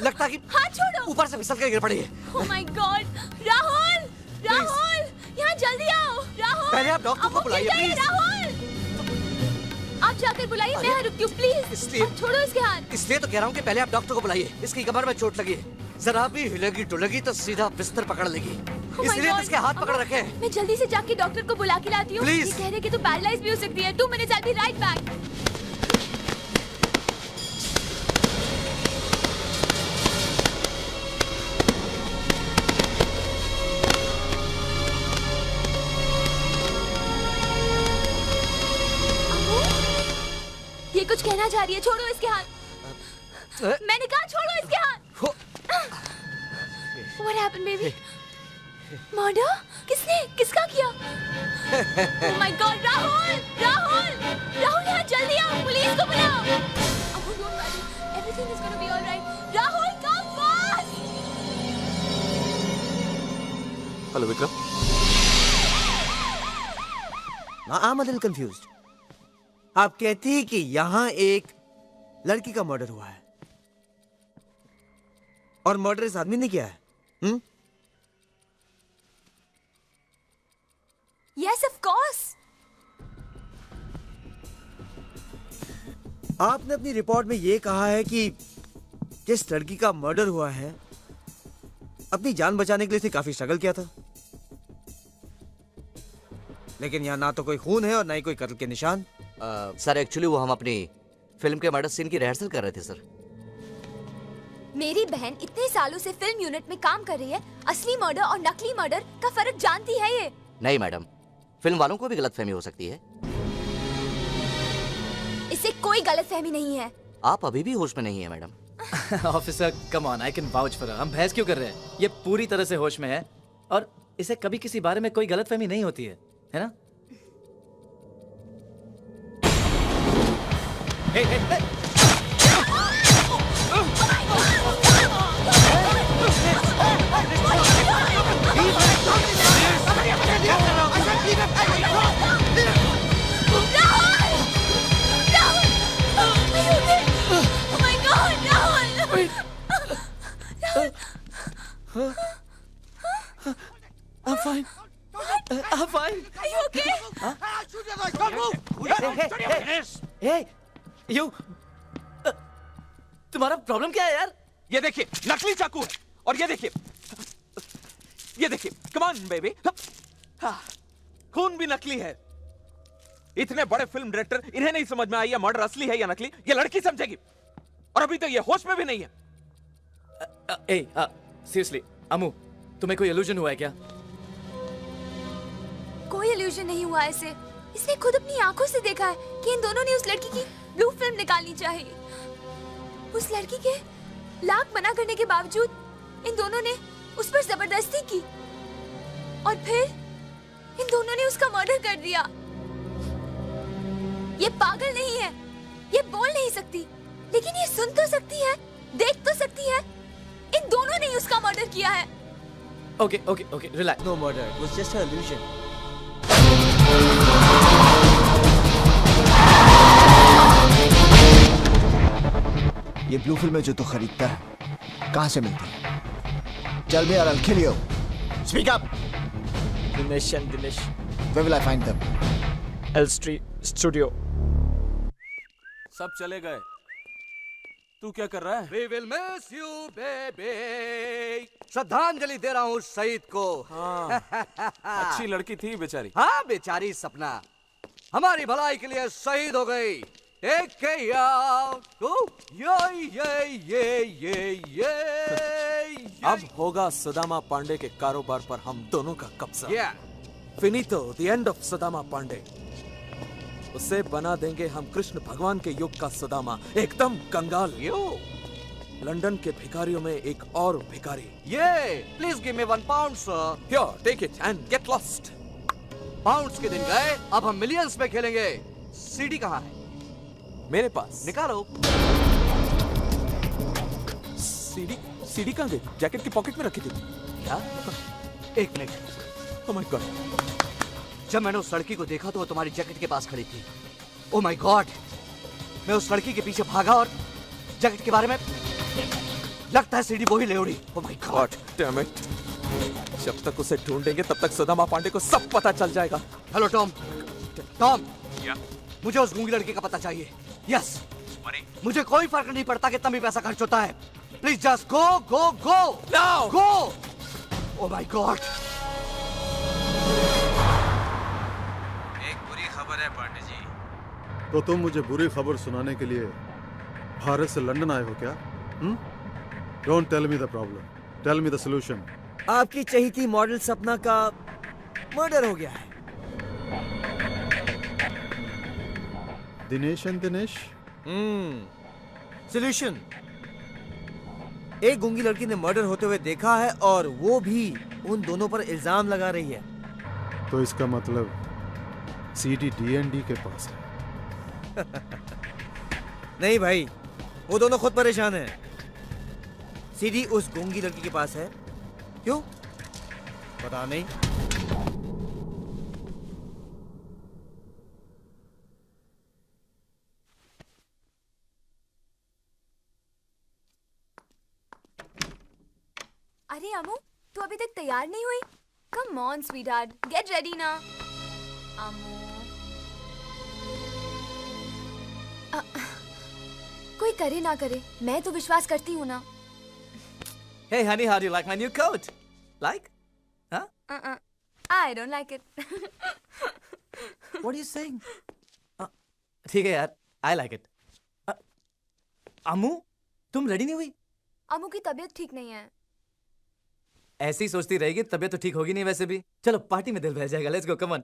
Speaker 10: लगता कि
Speaker 14: हाथ छोड़ो।
Speaker 10: ऊपर से फिसल कर गिर पड़ी है।
Speaker 14: Oh my God! Rahul, Rahul, यहाँ जल्दी आओ, राहुल।
Speaker 10: पहले आप डॉक्टर को बुलाइए प्लीज।
Speaker 14: राहुल, आप जाकर बुलाइए, मैं यहाँ रुकती हूँ प्लीज।
Speaker 10: इसलिए
Speaker 14: छोड़ो इसके हाथ।
Speaker 10: इसलिए तो कह रहा हूँ कि पहले आप डॉक्टर को बुलाइए। इसकी कमर में चोट लगी है, जरा भी हिलेगी डुलेगी तो सीधा बिस्तर पकड़ लेगी। इसलिए तो इसके हाथ पकड़ रखे हैं।
Speaker 14: मैं जल्दी से जाके डॉक्टर को बुला के लाती हूँ।
Speaker 10: Please.
Speaker 14: ये कह रहे कि तू पैरालाइज भी हो सकती है। 2 minutes, I'll be right back. ये कुछ कहना चाह रही है, छोड़ो इसके हाथ। मैंने कहा छोड़ो इसके हाथ। What happened, baby? Murder? किसने? किसका किया? Oh my God, Rahul, Rahul, Rahul यहाँ जल्दी आओ, पुलिस को बुलाओ। Oh, don't worry, everything is gonna be all right. Rahul, come fast.
Speaker 13: Hello Vikram.
Speaker 19: I'm a little confused. आप कहती हैं कि यहाँ एक लड़की का मर्डर हुआ है और मर्डर इस आदमी ने किया है?
Speaker 14: Yes, of course.
Speaker 19: आपने अपनी रिपोर्ट में ये कहा है कि जिस लड़की का मर्डर हुआ है अपनी जान बचाने के लिए उसने काफी स्ट्रगल किया था, लेकिन यहाँ ना तो कोई खून है और ना ही कोई कत्ल के निशान।
Speaker 10: सर एक्चुअली वो हम अपनी फिल्म के मर्डर सीन की रिहर्सल कर रहे थे सर।
Speaker 14: मेरी बहन इतने सालों से फिल्म यूनिट में काम कर रही है, असली मर्डर और नकली मर्डर का फर्क जानती है ये?
Speaker 10: नहीं मैडम, फिल्म वालों को भी गलतफहमी हो सकती है।
Speaker 14: इससे कोई गलतफहमी नहीं है।
Speaker 10: आप अभी भी होश में नहीं है madam.
Speaker 15: Officer come on, I can vouch for her. हम बहस क्यों कर रहे हैं? ये पूरी तरह से होश में है और इसे कभी किसी बारे में कोई गलतफहमी नहीं होती है ना? Hey, hey, hey. I'm fine. I'm fine.
Speaker 14: Are you okay?
Speaker 15: Hey, you. तुम्हारा प्रॉब्लम क्या है यार?
Speaker 13: ये देखिए नकली चाकू है और ये देखिए कम ऑन बेबी, खून भी नकली है। इतने बड़े फिल्म डायरेक्टर, इन्हें नहीं समझ में आई है मर्डर असली है या नकली? ये लड़की समझेगी और अभी तो ये होश में भी नहीं है।
Speaker 15: सीरियसली अमू, तुम्हें कोई इल्यूजन हुआ है क्या?
Speaker 14: कोई इल्यूजन नहीं हुआ ऐसे। इसने खुद अपनी आंखों से देखा है कि इन दोनों ने उस लड़की की ब्लू फिल्म निकालनी चाहिए। उस लड़की के लाख मना करने के बावजूद इन दोनों ने उस पर जबरदस्ती की और फिर इन दोनों ने उसका मर्डर कर दिया। ये पागल नहीं है, ये बोल नहीं सकती, लेकिन ये सुन तो सकती है, देख तो सकती है। इन दोनों ने उसका मर्डर किया है।
Speaker 15: Okay, relax.
Speaker 19: No murder. It was just an illusion.
Speaker 1: ये ब्लू फिल्में जो तू खरीदता है कहाँ से मिलती है? चल बे यार, I'll kill you. Speak up.
Speaker 8: Dinesh and Dinesh.
Speaker 1: Where will I find them?
Speaker 8: L Street Studio.
Speaker 13: सब चले गए, तू क्या कर रहा है?
Speaker 10: We will miss you, baby. श्रद्धांजलि दे रहा हूँ शहीद को।
Speaker 13: हाँ, अच्छी लड़की थी बेचारी।
Speaker 10: हाँ बेचारी सपना हमारी भलाई के लिए शहीद हो गई। Take care. ये।
Speaker 13: अब होगा सदामा पांडे के कारोबार पर हम दोनों का कब्जा।
Speaker 10: Yeah.
Speaker 13: फिनितो, the end of सदामा Pandey. उसे बना देंगे हम कृष्ण भगवान के युग का सदामा, एकदम कंगाल। लंदन के भिखारियों में एक और भिखारी।
Speaker 10: Please give me £1, sir.
Speaker 13: Here, take it and get lost.
Speaker 10: Pounds के दिन गए, अब हम मिलियंस में खेलेंगे। सीडी कहाँ है?
Speaker 13: मेरे पास।
Speaker 10: निकालो।
Speaker 13: सीडी कहाँ गई? जैकेट की पॉकेट में रखी थी
Speaker 10: क्या? एक मिनट।
Speaker 13: Oh my God.
Speaker 10: जब मैंने उस लड़की को देखा तो वो तुम्हारी जैकेट के पास खड़ी थी। Oh my God. मैं उस लड़की के पीछे भागा और जैकेट के बारे में लगता है सीडी वो ही ले उड़ी। ओह माय गॉड
Speaker 13: डैम इट। जब तक उसे ढूंढेंगे तब तक सुदामा पांडे को सब पता चल जाएगा।
Speaker 10: Hello Tom. टॉम, मुझे उस गूंगी लड़की का पता चाहिए। यस, मुझे कोई फर्क नहीं पड़ता कितना भी पैसा खर्च होता है। Please just go go go now go. Oh my God.
Speaker 12: एक बुरी खबर है पांडे जी।
Speaker 11: तो तुम मुझे बुरी खबर सुनाने के लिए भारत से लंदन आए हो क्या? Don't tell me the problem, tell me the solution.
Speaker 19: आपकी चहीती मॉडल सपना का मर्डर हो गया है।
Speaker 11: दिनेश एंड दिनेश।
Speaker 19: सॉल्यूशन, एक गूंगी लड़की ने मर्डर होते हुए देखा है और वो भी उन दोनों पर इल्जाम लगा रही है।
Speaker 11: तो इसका मतलब सीडी डीएनडी के पास है।
Speaker 19: नहीं भाई, वो दोनों खुद परेशान हैं। सीडी उस गूंगी लड़की के पास है। क्यों? पता नहीं।
Speaker 14: अरे अमू, तू अभी तक तैयार नहीं हुई? Come on sweetheart, get ready ना। अमू, कोई करे ना करे, मैं तो विश्वास करती हूँ ना।
Speaker 8: Hey honey, how do you like my new coat? Like? Huh?
Speaker 14: I don't like it.
Speaker 8: What are you saying? ठीक है यार, I like it. अम्मू, तुम रेडी नहीं हुई?
Speaker 14: अमू की तबीयत ठीक नहीं है।
Speaker 8: ऐसे ही सोचती रहेगी, तबीयत तो ठीक होगी नहीं वैसे भी। चलो पार्टी में दिल बहल जाएगा। Let's go, come on.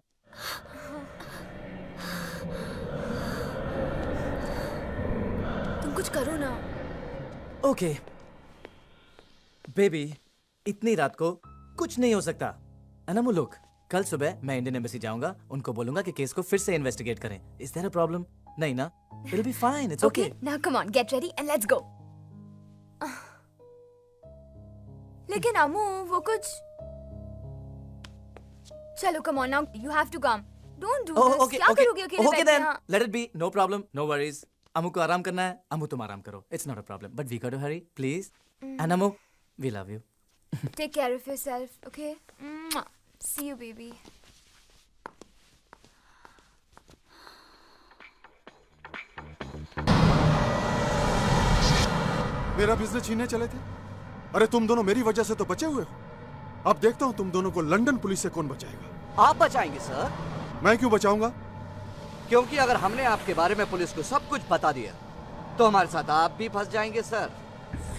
Speaker 14: तुम कुछ करो ना।
Speaker 8: ओके बेबी, इतनी रात को कुछ नहीं हो सकता। अनमू लुक, कल सुबह मैं इंडियन एम्बेसी जाऊंगा, उनको बोलूंगा कि केस को फिर से इन्वेस्टिगेट करें। Is there a problem? नहीं ना? It will be fine, it's okay.
Speaker 14: Now come on, get ready and let's go. लेकिन अमू, वो कुछ। चलो come on now, you have to come. Don't do this. क्या करोगे अकेले बैठ के?
Speaker 8: Then let it be, no problem, no worries. Amu को आराम करना है, अमू तुम आराम करो। It's not a problem, but we got to Hari please. And Amu, we love you.
Speaker 14: Take care of yourself, okay? Mwah. See you, baby.
Speaker 11: मेरा बिजनेस छीनने चले थे। अरे तुम दोनों मेरी वजह से तो बचे हुए हो। अब देखता हूँ तुम दोनों को लंदन पुलिस से कौन बचाएगा।
Speaker 10: आप बचाएंगे सर।
Speaker 11: मैं क्यों बचाऊंगा?
Speaker 10: क्योंकि अगर हमने आपके बारे में पुलिस को सब कुछ बता दिया तो हमारे साथ आप भी फंस जाएंगे सर।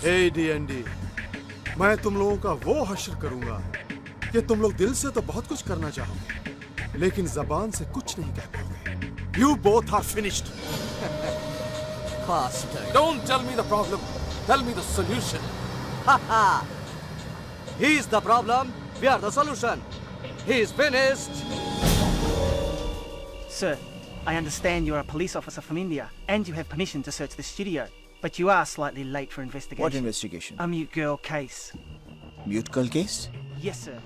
Speaker 11: हे डीएनडी, मैं तुम लोगों का वो हश्र करूंगा कि तुम लोग दिल से तो बहुत कुछ करना चाहोगे, लेकिन जबान से कुछ नहीं कह पाओगे। You both are finished.
Speaker 10: Bastard.
Speaker 13: Don't tell me the problem. Tell me the solution.
Speaker 10: He's the problem. We are the solution. He's finished.
Speaker 16: Sir, I understand you're a police officer from India and you have permission to search the studio, but you are slightly late for investigation.
Speaker 1: What investigation?
Speaker 16: A mute girl case.
Speaker 1: Mute girl case?
Speaker 16: Yes, sir.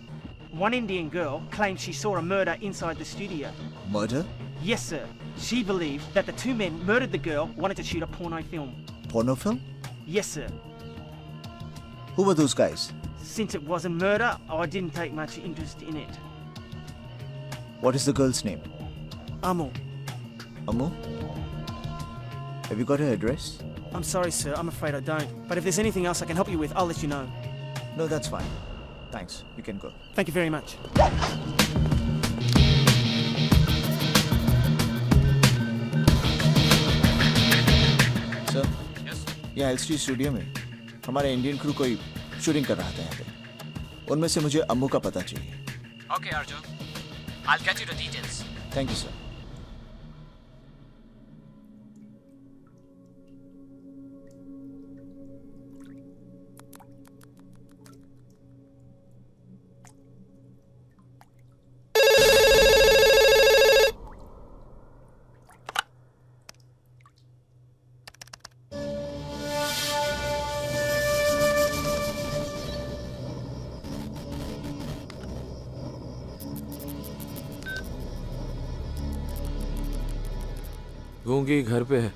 Speaker 16: One Indian girl claims she saw a murder inside the studio.
Speaker 1: Murder?
Speaker 16: Yes, sir. She believed that the two men murdered the girl, wanted to shoot a porno film.
Speaker 1: Porno film?
Speaker 16: Yes, sir.
Speaker 1: Who were those guys?
Speaker 16: Since it was a murder, I didn't take much interest in it.
Speaker 1: What is the girl's name?
Speaker 16: Amu.
Speaker 1: Amu? Have you got her address?
Speaker 16: I'm sorry, sir. I'm afraid I don't. But if there's anything else I can help you with, I'll let you know.
Speaker 1: No, that's fine. Thanks. You can go.
Speaker 16: Thank you very much.
Speaker 1: Sir? Yes? यहाँ एलसीडी स्टूडियो में हमारे इंडियन क्रू कोई शूटिंग कर रहा था यहाँ पे। उनमें से मुझे अम्मू का पता चाहिए।
Speaker 15: Okay, Arjun. I'll get you the details.
Speaker 1: Thank you, sir.
Speaker 13: गूंगी घर पे है।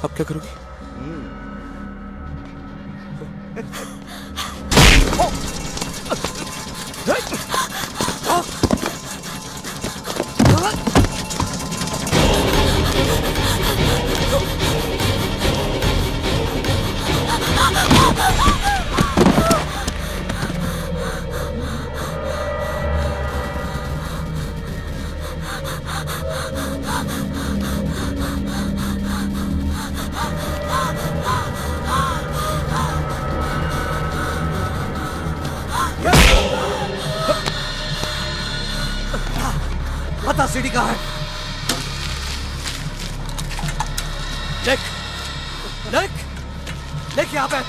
Speaker 13: अब क्या करोगी?
Speaker 10: बता सीढ़ी कहाँ है? देख, देख, देख यहाँ पे।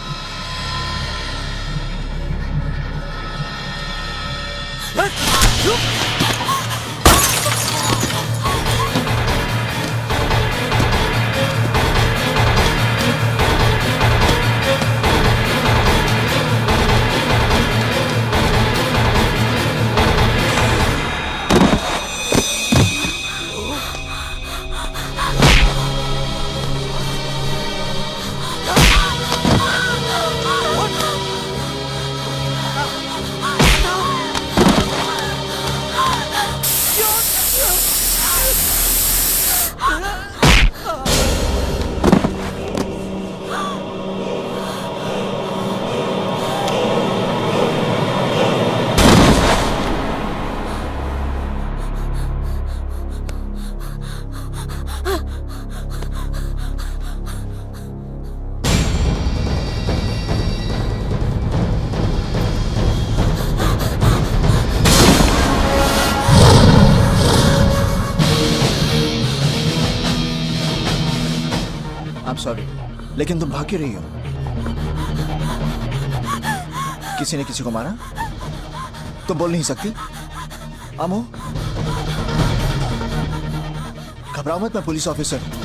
Speaker 1: सॉरी, लेकिन तुम भाग क्यों रही हो? किसी ने किसी को मारा? तुम बोल नहीं सकती? आमो, घबराओ मत, मैं पुलिस ऑफिसर हूं।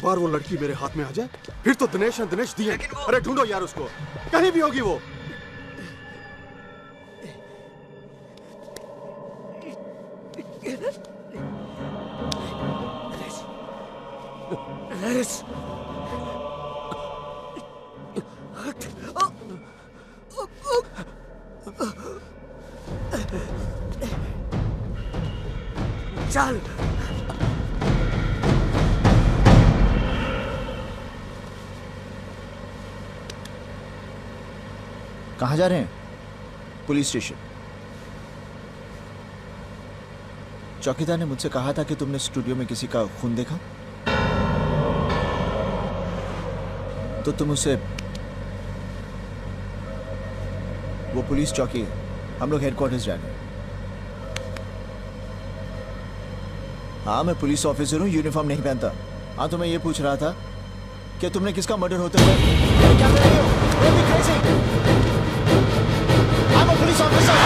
Speaker 11: वो लड़की मेरे हाथ में आ जाए फिर तो दिनेश एंड दिनेश दिए। अरे ढूंढो यार उसको, कहीं भी होगी वो।
Speaker 10: चल
Speaker 1: कहाँ जा रहे हैं? Police station. चौकीदार ने मुझसे कहा था कि तुमने स्टूडियो में किसी का खून देखा, तो तुम उसे, वो पुलिस चौकी है, हम लोग हेडक्वार्टर्स जा रहे हैं। हाँ, मैं पुलिस ऑफिसर हूँ, यूनिफॉर्म नहीं पहनता। हाँ, तो मैं ये पूछ रहा था कि तुमने किसका मर्डर होते हुए क्या कर रही हो? I'm a police officer.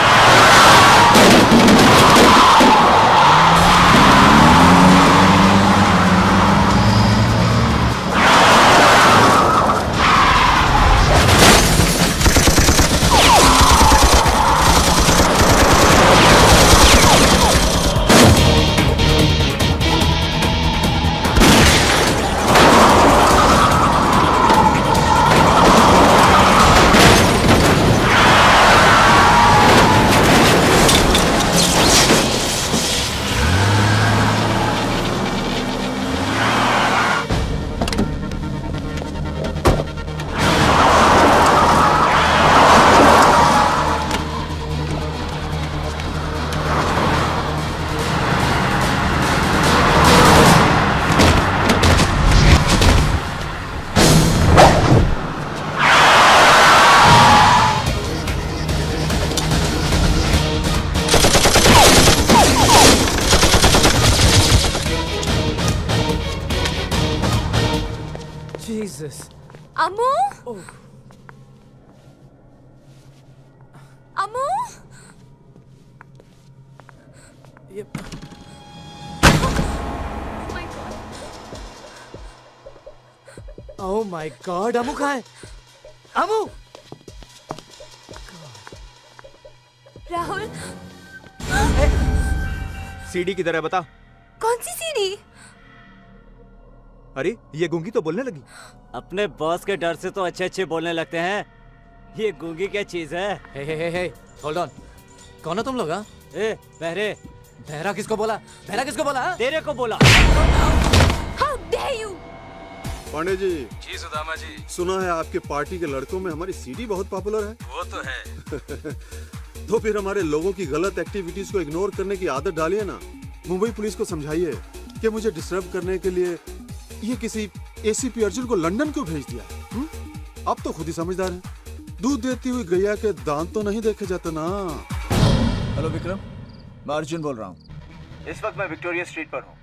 Speaker 8: this?
Speaker 14: Ammu? Ammu?
Speaker 8: Oh my God, अम्मू कहाँ है? अम्मू!
Speaker 14: राहुल?
Speaker 19: सीडी किधर है बता?
Speaker 14: कौन सी सीडी?
Speaker 19: अरे ये गूंगी तो बोलने लगी।
Speaker 20: अपने बॉस के डर से तो अच्छे अच्छे बोलने लगते हैं। ये गूंगी क्या चीज है?
Speaker 8: हे, होल्ड ऑन। कौन हो तुम लोग? हाँ?
Speaker 20: ए, बहरे।
Speaker 8: बहरा किसको बोला? बहरा किसको बोला?
Speaker 20: तेरे को बोला।
Speaker 14: How dare you?
Speaker 11: Pandey ji.
Speaker 12: जी सुदामा जी।
Speaker 11: सुना है आपके पार्टी के लड़कों में हमारी सीडी बहुत पॉपुलर है।
Speaker 12: वो तो है।
Speaker 11: तो फिर हमारे लोगों की गलत एक्टिविटीज को इग्नोर करने की आदत डालिए ना। मुंबई पुलिस को समझाइए कि मुझे डिस्टर्ब करने के लिए ये किसी एसीपी अर्जुन को लंदन क्यों भेज दिया। अब तो खुद ही समझदार हैं। दूध देती हुई गैया के दांत तो नहीं देखे जाते ना।
Speaker 1: हेलो विक्रम, मैं अर्जुन बोल रहा हूँ।
Speaker 19: इस वक्त मैं विक्टोरिया स्ट्रीट पर हूँ,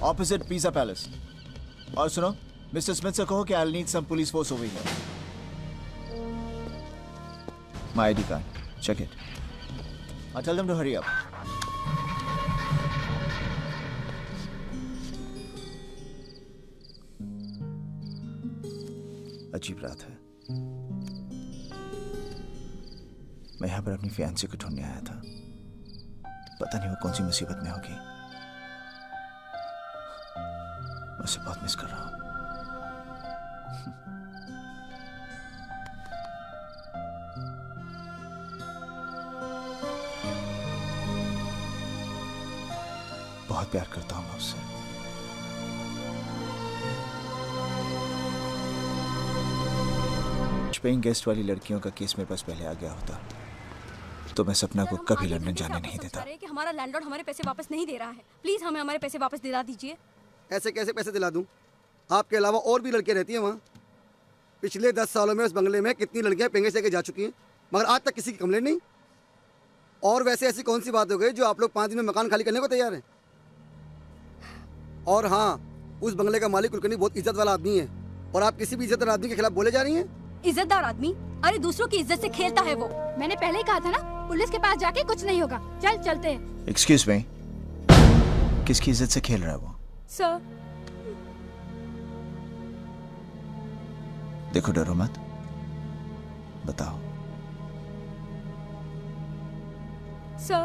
Speaker 1: ऑपोजिट पिज़्ज़ा पैलेस। और सुनो, मिस्टर स्मिथ से कहो कि I need some police force over here. My ID card, check it. I tell them to hurry up. अजीब रात है। मैं यहाँ पर अपनी फियांसी को ढूंढने आया था। पता नहीं वो कौन सी मुसीबत में होगी। मैं उसे बहुत मिस कर रहा हूँ। बहुत प्यार करता हूं मैं उससे। पेइंग गेस्ट वाली लड़कियों का केस मेरे पास पहले आ गया होता तो मैं सपना को कभी लंदन जाने नहीं देता।
Speaker 14: कि हमारा लैंडलॉर्ड हमारे पैसे वापस नहीं दे रहा है। प्लीज हमें हमारे पैसे वापस दिला दीजिए।
Speaker 10: ऐसे कैसे पैसे दिला दूं? आपके अलावा और भी लड़कियां रहती हैं वहाँ। पिछले 10 सालों में उस बंगले में कितनी लड़कियां पेंगे से जा चुकी हैं, मगर आज तक किसी की कंप्लेंट नहीं। और वैसे ऐसी कौन सी बात हो गई जो आप लोग 5 दिन में मकान खाली करने को तैयार हैं? और हाँ, उस बंगले का मालिक कुलकर्णी बहुत इज्जत वाला आदमी है और आप किसी भी इज्जतदार आदमी के खिलाफ बोले जा रही हैं।
Speaker 14: इज्जतदार आदमी? अरे दूसरों की इज्जत से खेलता है वो। मैंने पहले ही कहा था ना, पुलिस के पास जाके कुछ नहीं होगा। चल चलते हैं।
Speaker 1: एक्सक्यूज मी, किसकी इज्जत से खेल रहा है वो?
Speaker 14: सर।
Speaker 1: देखो डरो मत, बताओ।
Speaker 14: सर,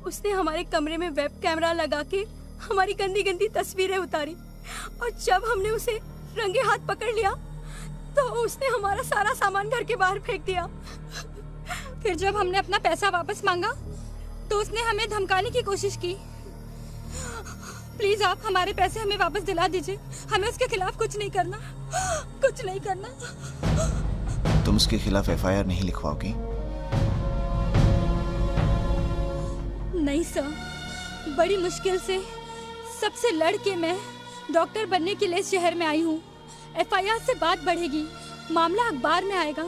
Speaker 14: उसने हमारे कमरे में वेब कैमरा लगा के हमारी गंदी गंदी तस्वीरें उतारी और जब हमने उसे रंगे हाथ पकड़ लिया तो उसने हमारा सारा सामान घर के बाहर फेंक दिया। फिर जब हमने अपना पैसा वापस मांगा तो उसने हमें धमकाने की कोशिश की। प्लीज आप हमारे पैसे हमें वापस दिला दीजिए। हमें उसके खिलाफ कुछ नहीं करना, कुछ नहीं करना।
Speaker 1: तुम उसके खिलाफ एफआईआर नहीं लिखवाओगी?
Speaker 14: नहीं सर, बड़ी मुश्किल से सबसे लड़ के मैं डॉक्टर बनने के लिए शहर में आई हूँ। एफआईआर से बात बढ़ेगी, मामला अखबार में आएगा,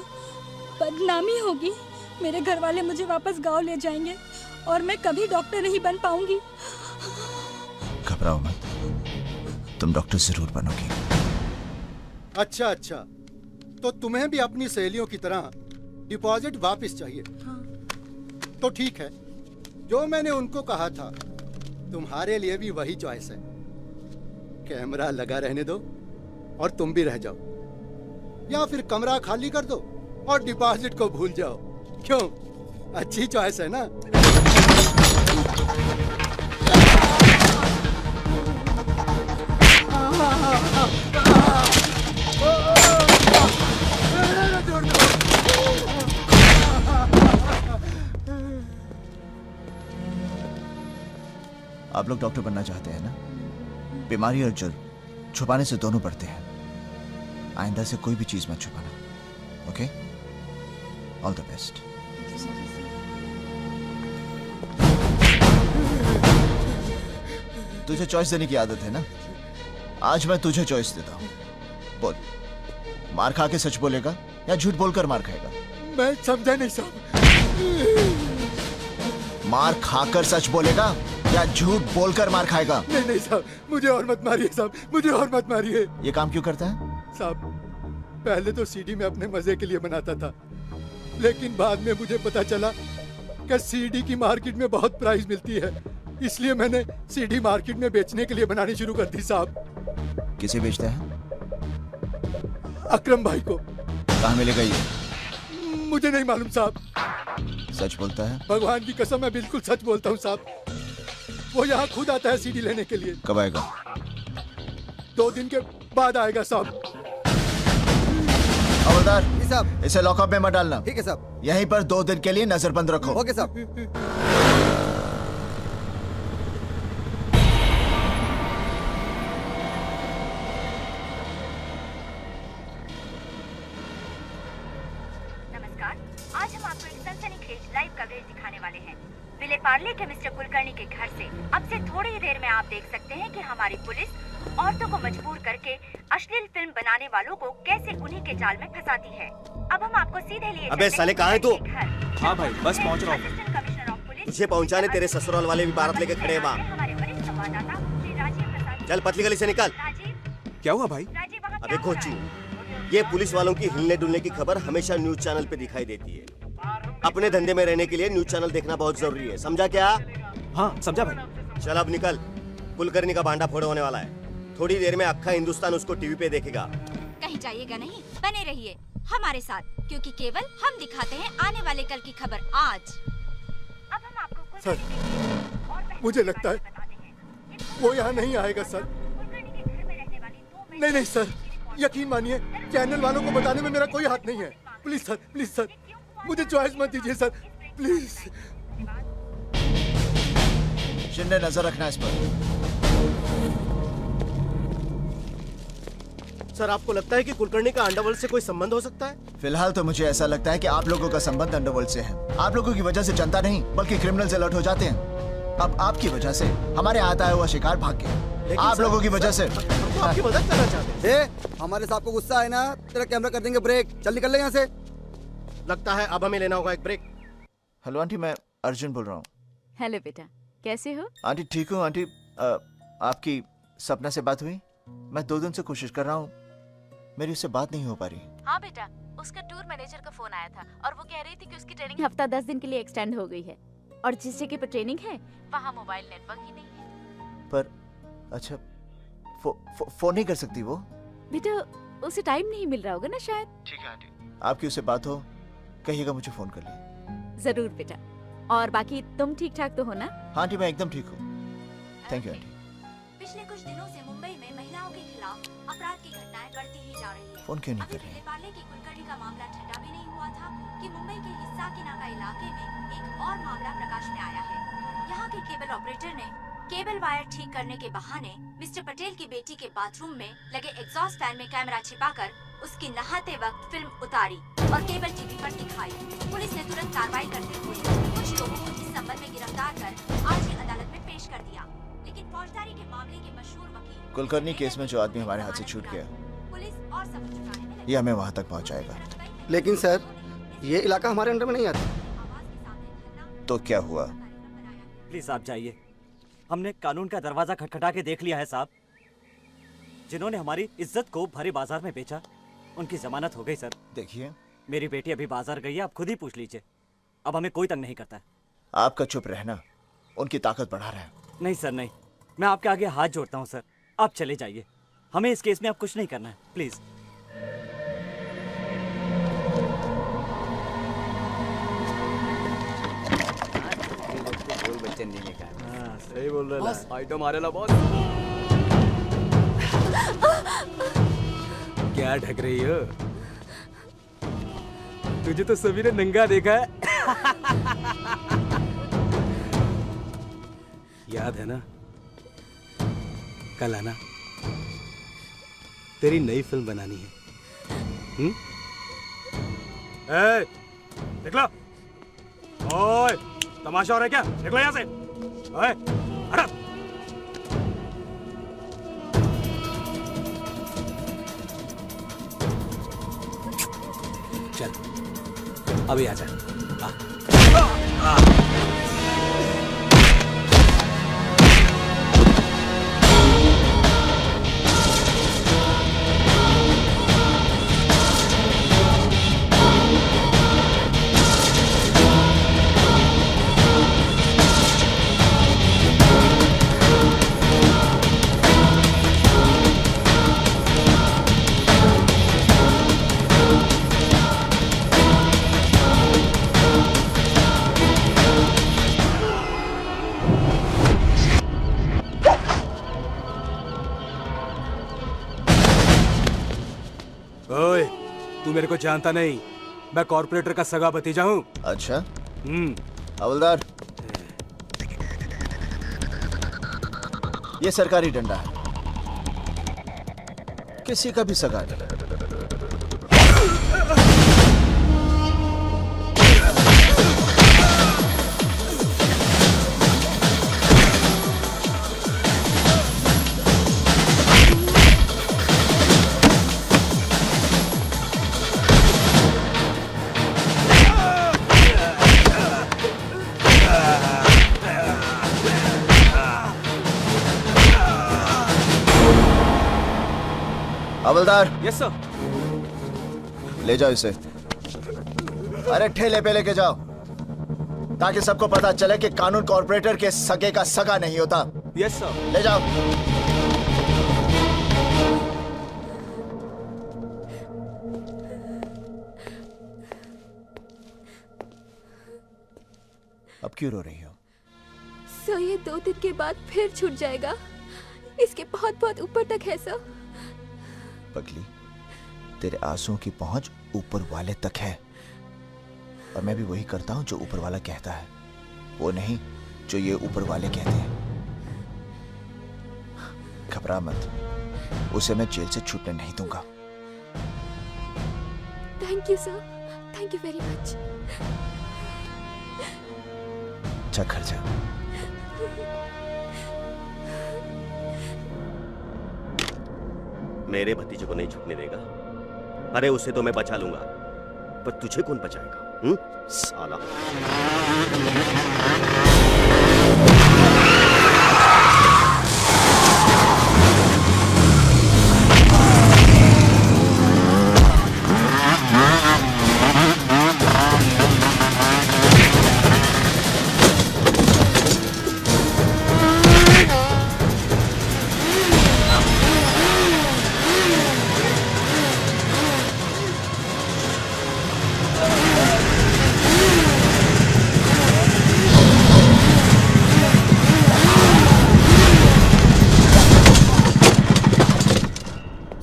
Speaker 14: बदनामी होगी, मेरे घर वाले मुझे वापस गांव ले जाएंगे और मैं कभी डॉक्टर नहीं बन पाऊंगी।
Speaker 1: घबराओ मत, तुम डॉक्टर जरूर बनोगी।
Speaker 21: अच्छा अच्छा, तो तुम्हें भी अपनी सहेलियों की तरह डिपॉजिट वापस चाहिए?
Speaker 14: हाँ।
Speaker 21: तो ठीक है, जो मैंने उनको कहा था तुम्हारे लिए भी वही चॉइस है। कैमरा लगा रहने दो और तुम भी रह जाओ, या फिर कमरा खाली कर दो और डिपॉजिट को भूल जाओ। क्यों, अच्छी चॉइस है ना?
Speaker 1: आप लोग डॉक्टर बनना चाहते हैं ना? बीमारी और जुर्म छुपाने से दोनों बढ़ते हैं। आइंदा से कोई भी चीज मत छुपाना, ओके? All the best. तुझे चॉइस देने की आदत है ना? आज मैं तुझे चॉइस देता हूँ। बोल, मार खा के सच बोलेगा या झूठ बोलकर मार खाएगा?
Speaker 21: मैं समझा नहीं साहब।
Speaker 1: मार खाकर सच बोलेगा या झूठ बोलकर मार खाएगा?
Speaker 21: नहीं नहीं साहब, मुझे और मत मारिए साहब, मुझे और मत मारिए।
Speaker 1: ये काम क्यों करता है?
Speaker 21: साहब, पहले तो सीडी में अपने मजे के लिए बनाता था, लेकिन बाद में मुझे पता चला कि सीडी की मार्केट में बहुत प्राइस मिलती है, इसलिए मैंने सीडी मार्केट में बेचने के लिए बनानी शुरू कर दी साहब।
Speaker 1: किसे बेचता है?
Speaker 21: अकरम भाई को।
Speaker 1: कहाँ मिलेगा ये?
Speaker 21: मुझे नहीं मालूम साहब।
Speaker 1: सच बोलता है?
Speaker 21: भगवान की कसम, मैं बिल्कुल सच बोलता हूँ साहब। वो यहाँ खुद आता है सीडी लेने के लिए।
Speaker 1: कब आएगा?
Speaker 21: 2 दिन के बाद आएगा साहब।
Speaker 1: हवलदार साहब, इसे लॉकअप में मत डालना।
Speaker 21: ठीक है साहब।
Speaker 1: यहीं पर 2 दिन के लिए नजरबंद रखो।
Speaker 21: ओके साहब।
Speaker 3: नमस्कार, आज हम आपको एक सनसनीखेज लाइव कवरेज दिखाने वाले हैं। विले पार्ले के मिस्टर कुलकर्णी के घर से अब से थोड़ी देर में आप देख सकते हैं कि हमारी पुलिस औरतों को मजबूर करके अश्लील फिल्म बनाने वालों को कैसे उन्हीं के जाल में फंसाती है। अब हम आपको सीधे लिए
Speaker 22: अबे साले कहाँ है तू?
Speaker 13: हाँ भाई, बस पहुँच रहा हूँ।
Speaker 22: तुझे पहुँचाने तेरे ससुराल वाले भी भारत लेके खड़े हैं वहाँ। चल पतली गली से निकल।
Speaker 13: क्या हुआ भाई?
Speaker 22: अबे कोची, ये पुलिस वालों की हिलने डुलने की खबर हमेशा न्यूज चैनल पे दिखाई देती है। अपने धंधे में रहने के लिए न्यूज चैनल देखना बहुत जरूरी है, समझा क्या?
Speaker 13: हाँ समझा भाई।
Speaker 22: चल अब निकल, कुलकर्णी का भांडा फोड़ होने वाला है। थोड़ी देर में अक्खा हिंदुस्तान उसको टीवी पे देखेगा।
Speaker 3: कहीं जाइएगा नहीं, बने रहिए हमारे साथ, क्योंकि केवल हम दिखाते हैं आने वाले कल की खबर आज। अब हम आपको
Speaker 21: सर, मुझे लगता है वो यहाँ नहीं आएगा सर। नहीं सर, यकीन मानिए, चैनल वालों को बताने में मेरा कोई हाथ नहीं है। प्लीज सर, मुझे चॉइस मत दीजिए सर, प्लीज।
Speaker 1: शिंदे, नजर रखना इस पर।
Speaker 22: सर, आपको लगता है कि कुलकर्णी का अंडरवर्ल्ड से कोई संबंध हो सकता है?
Speaker 1: फिलहाल तो मुझे ऐसा लगता है कि आप लोगों का संबंध अंडरवर्ल्ड से है। आप लोगों की वजह से जनता नहीं बल्कि क्रिमिनल्स अलर्ट हो जाते हैं। अब आपकी वजह से हमारे हाथ आया हुआ शिकार भाग गया। आप लोगों की वजह से।
Speaker 22: आपकी मदद करना चाहते हैं।
Speaker 21: हमारे साहब को गुस्सा है ना, तेरा कैमरा कर देंगे ब्रेक। चल निकल ले यहाँ से।
Speaker 22: लगता है अब हमें लेना होगा एक ब्रेक।
Speaker 1: हेलो आंटी, मैं अर्जुन बोल रहा हूँ।
Speaker 9: हेलो बेटा, कैसे हो?
Speaker 1: आंटी ठीक हूँ आंटी। आपकी सपना से बात हुई? मैं 2 दिन से कोशिश कर रहा हूँ, मेरी उससे बात नहीं हो पा रही।
Speaker 9: हाँ बेटा, उसका टूर मैनेजर का फोन आया था और वो कह रही थी कि उसकी ट्रेनिंग हफ्ता 10 दिन के लिए एक्सटेंड हो गई है और जिस जगह पर ट्रेनिंग है वहाँ मोबाइल नेटवर्क ही नहीं है।
Speaker 1: पर अच्छा, फोन नहीं कर सकती वो?
Speaker 9: बेटा, उसे टाइम नहीं मिल रहा होगा ना शायद।
Speaker 1: ठीक है आंटी, आपकी उससे बात हो, कहिएगा मुझे फोन कर ले।
Speaker 9: जरूर बेटा। और बाकी तुम ठीक ठाक तो हो ना?
Speaker 1: हाँ आंटी, मैं एकदम ठीक हूँ। Thank you aunty.
Speaker 3: पिछले कुछ दिनों से मुंबई में महिलाओं के खिलाफ अपराध की घटनाएं बढ़ती ही जा रही है।
Speaker 1: फोन क्यों नहीं कर रही?
Speaker 3: विले पार्ले की कुलकर्णी का मामला ठंडा भी नहीं हुआ था कि मुंबई के हिस्साकीनाका इलाके में एक और मामला प्रकाश में आया है। यहाँ के केबल ऑपरेटर ने केबल वायर ठीक करने के बहाने मिस्टर पटेल की बेटी के बाथरूम में लगे एग्जॉस्ट फैन में कैमरा छिपाकर उसकी नहाते वक्त फिल्म उतारी और केबल टीवी पर दिखाई। पुलिस ने तुरंत कार्रवाई करते हुए कुछ लोगों को इस संबंध में गिरफ्तार कर आज ही अदालत में पेश कर दिया। लेकिन फौजदारी के मामले के मशहूर वकील
Speaker 1: कुलकर्णी केस में जो आदमी हमारे हाथ से छूट गया,
Speaker 3: पुलिस और सबूत जुटाने में
Speaker 1: ये हमें वहाँ तक पहुँचाएगा।
Speaker 21: लेकिन सर, ये इलाका हमारे अंडर में नहीं आता।
Speaker 1: तो क्या हुआ?
Speaker 20: प्लीज आप जाइए, हमने कानून का दरवाजा खटखटा के देख लिया है साहब। जिन्होंने हमारी इज्जत को भरे बाजार में बेचा, उनकी जमानत हो गई सर।
Speaker 1: देखिए,
Speaker 20: मेरी बेटी अभी बाजार गई है, आप खुद ही पूछ लीजिए। अब हमें कोई तंग नहीं करता है।
Speaker 1: आपका चुप रहना उनकी ताकत बढ़ा रहा है।
Speaker 20: नहीं सर नहीं, मैं आपके आगे हाथ जोड़ता हूँ सर, आप चले जाइए। हमें इस केस में आप कुछ नहीं करना है, प्लीज।
Speaker 10: सही बोल रहे हैं, आइटम आ रहा बॉस। क्या ढक रही हो? तुझे तो सभी ने नंगा देखा है। याद है ना, कल आना, तेरी नई फिल्म बनानी है। ए, देख लो। ओए, तमाशा हो रहा है क्या? देख लो यहाँ से। ओए, हटा। चल, अभी आ जा।
Speaker 12: तू मेरे को जानता नहीं, मैं कॉर्पोरेटर का सगा भतीजा हूँ।
Speaker 1: अच्छा। हवलदार, ये सरकारी डंडा है, किसी का भी सगा नहीं। हवलदार।
Speaker 12: Yes sir.
Speaker 1: ले जाओ इसे। अरे ठेले पे लेके जाओ, ताकि सबको पता चले कि कानून कॉर्पोरेटर के सगे का सगा नहीं होता।
Speaker 12: Yes sir.
Speaker 1: ले जाओ। अब क्यों रो रही हो?
Speaker 14: सर ये 2 दिन के बाद फिर छूट जाएगा, इसके बहुत बहुत ऊपर तक है सर।
Speaker 1: पगली, तेरे आंसुओं की पहुंच ऊपर वाले तक है, और मैं भी वही करता हूं जो ऊपर वाला कहता है, वो नहीं जो ये ऊपर वाले कहते हैं। घबरा मत, उसे मैं जेल से छूटने नहीं दूंगा।
Speaker 14: Thank you sir, thank you very much.
Speaker 1: अच्छा घर जा।
Speaker 22: मेरे भतीजे को नहीं छूटने देगा। अरे उसे तो मैं बचा लूंगा, पर तुझे कौन बचाएगा? साला।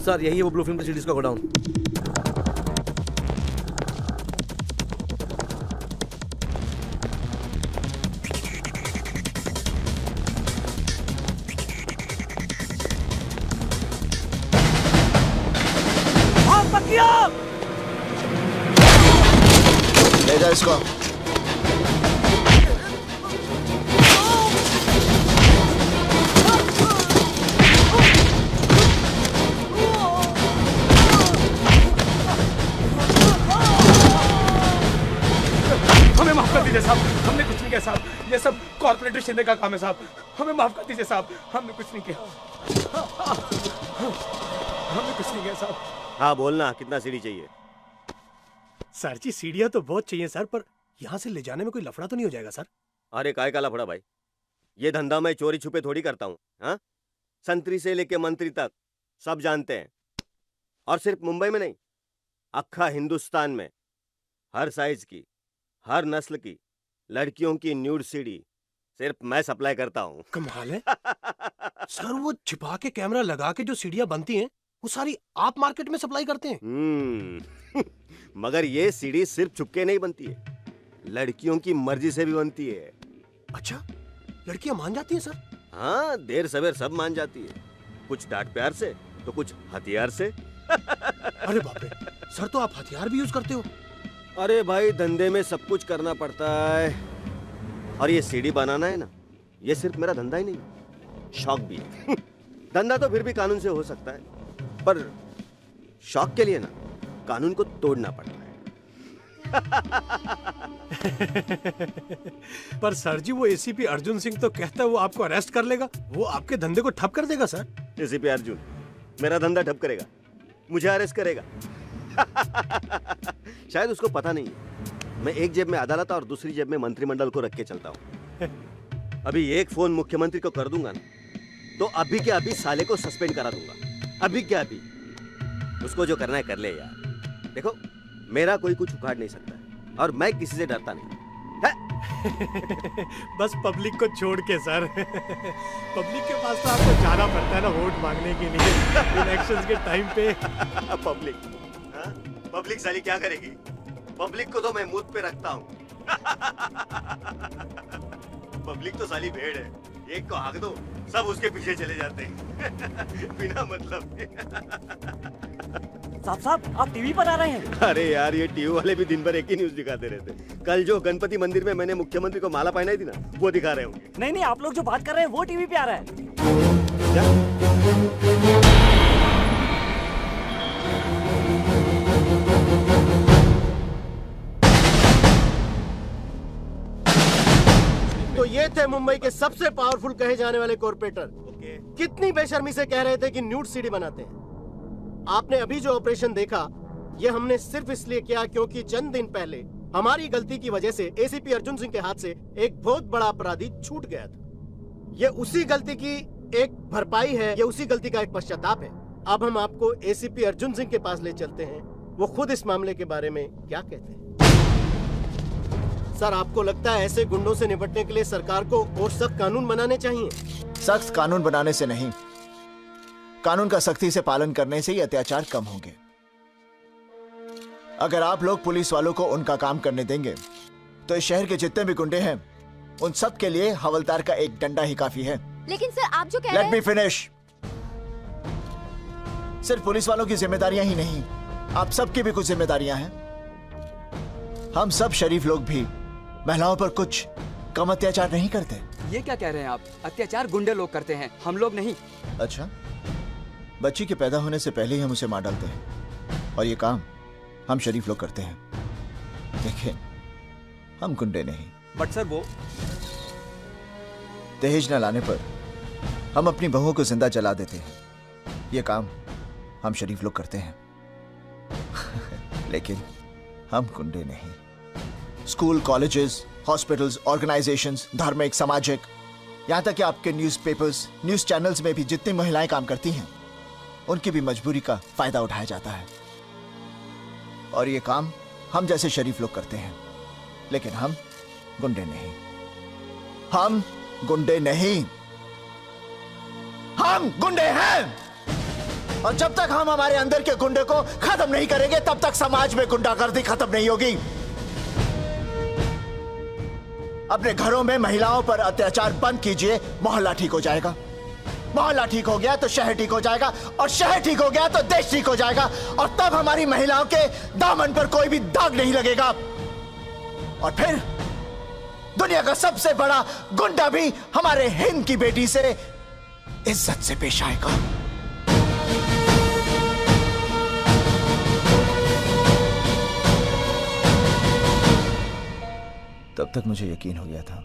Speaker 19: सर यही है वो ब्लू फिल्म की सीरीज का गोडाउन।
Speaker 1: ले जा इसको।
Speaker 12: हमें माफ कर दीजिए साहब, हमने कुछ नहीं किया साहब, ये सब कॉर्पोरेटर शिंदे का काम है साहब, हमें माफ कर दीजिए साहब, हमने कुछ नहीं किया, हमने कुछ नहीं किया साहब।
Speaker 22: हाँ बोलना, कितना सीढ़ी चाहिए?
Speaker 2: सर जी सीढ़ियाँ तो बहुत चाहिए सर, पर यहाँ से ले जाने में कोई लफड़ा तो नहीं हो जाएगा सर?
Speaker 22: अरे काय का लफड़ा भाई, ये धंधा मैं चोरी छुपे थोड़ी करता हूँ। हाँ, संतरी से लेके मंत्री तक सब जानते हैं, और सिर्फ मुंबई में नहीं, अक्खा हिंदुस्तान में हर साइज की, हर नस्ल की लड़कियों की न्यूड सीडी सिर्फ मैं सप्लाई करता हूँ।
Speaker 2: कमाल है सर, वो छिपा के कैमरा लगा के जो सीढ़ियाँ बनती हैं वो सारी आप मार्केट में सप्लाई करते हैं?
Speaker 22: मगर ये सीडी सिर्फ छुपके नहीं बनती है, लड़कियों की मर्जी से भी बनती है।
Speaker 2: अच्छा, लड़कियां मान जाती हैं सर?
Speaker 22: हाँ, देर सवेर सब मान जाती है, कुछ डांट प्यार से तो कुछ हथियार से।
Speaker 2: अरे बाप रे सर, तो आप हथियार भी यूज करते हो?
Speaker 22: अरे भाई, धंधे में सब कुछ करना पड़ता है, और ये सीडी बनाना है ना, ये सिर्फ मेरा धंधा ही नहीं, शौक भी है। धंधा तो फिर भी कानून से हो सकता है, पर शौक के लिए ना कानून को तोड़ना पड़ता है।
Speaker 2: पर सर जी, वो एसीपी अर्जुन सिंह तो कहता है वो आपको अरेस्ट कर लेगा, वो आपके धंधे को ठप कर देगा सर।
Speaker 22: एसीपी अर्जुन मेरा धंधा ठप करेगा, मुझे अरेस्ट करेगा? शायद उसको पता नहीं है, मैं एक जेब में अदालत और दूसरी जेब में मंत्रिमंडल को रख के चलता हूँ। अभी एक फोन मुख्यमंत्री को कर दूंगा ना, तो अभी के अभी साले को सस्पेंड करा दूंगा, अभी के अभी। उसको जो करना है कर ले यार। देखो, मेरा कोई कुछ उखाड़ नहीं सकता, और मैं किसी से डरता नहीं।
Speaker 2: बस पब्लिक को छोड़ के सर। पब्लिक के पास तो आपको जाना पड़ता है ना वोट मांगने के लिए इलेक्शंस के टाइम पे।
Speaker 22: पब्लिक पब्लिक साली क्या करेगी? पब्लिक को तो मैं मुंह पे रखता हूँ। पब्लिक तो साली भेड़ है, एक को हाँक दो सब उसके पीछे चले जाते हैं बिना मतलब के।
Speaker 20: साहब आप टीवी पर आ रहे हैं?
Speaker 22: अरे यार ये टीवी वाले भी दिन भर एक ही न्यूज दिखाते रहते। कल जो गणपति मंदिर में मैंने मुख्यमंत्री को माला पहनाई थी ना, वो दिखा रहे होंगे।
Speaker 20: नहीं नहीं, आप लोग जो बात कर रहे हैं वो टीवी पे आ रहा है।
Speaker 4: तो ये थे मुंबई के सबसे पावरफुल कहे जाने वाले कॉर्पोरेटर। कितनी बेशर्मी से कह रहे थे कि न्यूड सीडी बनाते हैं। आपने अभी जो ऑपरेशन देखा, ये हमने सिर्फ इसलिए किया क्योंकि चंद दिन पहले हमारी गलती की वजह से एसीपी अर्जुन सिंह के हाथ से एक बहुत बड़ा अपराधी छूट गया था। ये उसी गलती की एक भरपाई है, ये उसी गलती का एक पश्चाताप है। अब हम आपको एसीपी अर्जुन सिंह के पास ले चलते हैं, वो खुद इस मामले के बारे में क्या कहते हैं। सर, आपको लगता है ऐसे गुंडों से निपटने के लिए सरकार को और सख्त कानून बनाने चाहिए?
Speaker 1: सख्त कानून बनाने से नहीं, कानून का सख्ती से पालन करने से ही अत्याचार कम होंगे। अगर आप लोग पुलिस वालों को उनका काम करने देंगे तो इस शहर के जितने भी गुंडे हैं उन सब के लिए हवलदार का एक डंडा ही काफी है।
Speaker 14: लेकिन सर आप जो कह रहे हैं।
Speaker 1: Let me finish. सिर्फ पुलिस वालों की जिम्मेदारियां ही नहीं, आप सबकी भी कुछ जिम्मेदारियां हैं। हम सब शरीफ लोग भी महिलाओं पर कुछ कम अत्याचार नहीं करते।
Speaker 6: ये क्या कह रहे हैं आप? अत्याचार गुंडे लोग करते हैं, हम लोग नहीं।
Speaker 1: अच्छा, बच्ची के पैदा होने से पहले ही हम उसे मार डालते हैं और ये काम हम शरीफ लोग करते हैं। देखिए, हम गुंडे नहीं।
Speaker 6: बट सर वो
Speaker 1: दहेज न लाने पर हम अपनी बहुओं को जिंदा जला देते हैं। ये काम हम शरीफ लोग करते हैं लेकिन हम गुंडे नहीं। स्कूल, कॉलेजेस, हॉस्पिटल्स, ऑर्गेनाइजेशंस, धार्मिक, सामाजिक, यहां तक कि आपके न्यूज़पेपर्स, न्यूज़ चैनल्स में भी जितनी महिलाएं काम करती हैं उनकी भी मजबूरी का फायदा उठाया जाता है। और ये काम हम जैसे शरीफ लोग करते हैं, लेकिन हम गुंडे नहीं। हम गुंडे नहीं, हम गुंडे हैं। और जब तक हम हमारे अंदर के गुंडे को खत्म नहीं करेंगे तब तक समाज में गुंडागर्दी खत्म नहीं होगी। अपने घरों में महिलाओं पर अत्याचार बंद कीजिए, मोहल्ला ठीक हो जाएगा। मोहल्ला ठीक हो गया तो शहर ठीक हो जाएगा, और शहर ठीक हो गया तो देश ठीक हो जाएगा, और तब हमारी महिलाओं के दामन पर कोई भी दाग नहीं लगेगा। और फिर दुनिया का सबसे बड़ा गुंडा भी हमारे हिंद की बेटी से इज्जत से पेश आएगा। तब तक मुझे यकीन हो गया था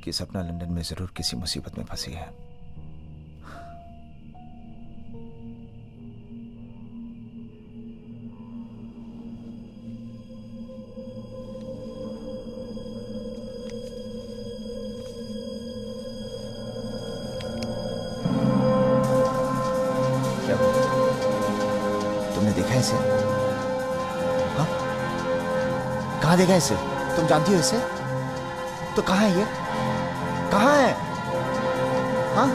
Speaker 1: कि सपना लंदन में जरूर किसी मुसीबत में फंसी है। तुमने देखा इसे? हाँ? कहाँ देखा इसे? तुम जानती हो इसे? तो कहाँ है ये? कहाँ है? हाँ?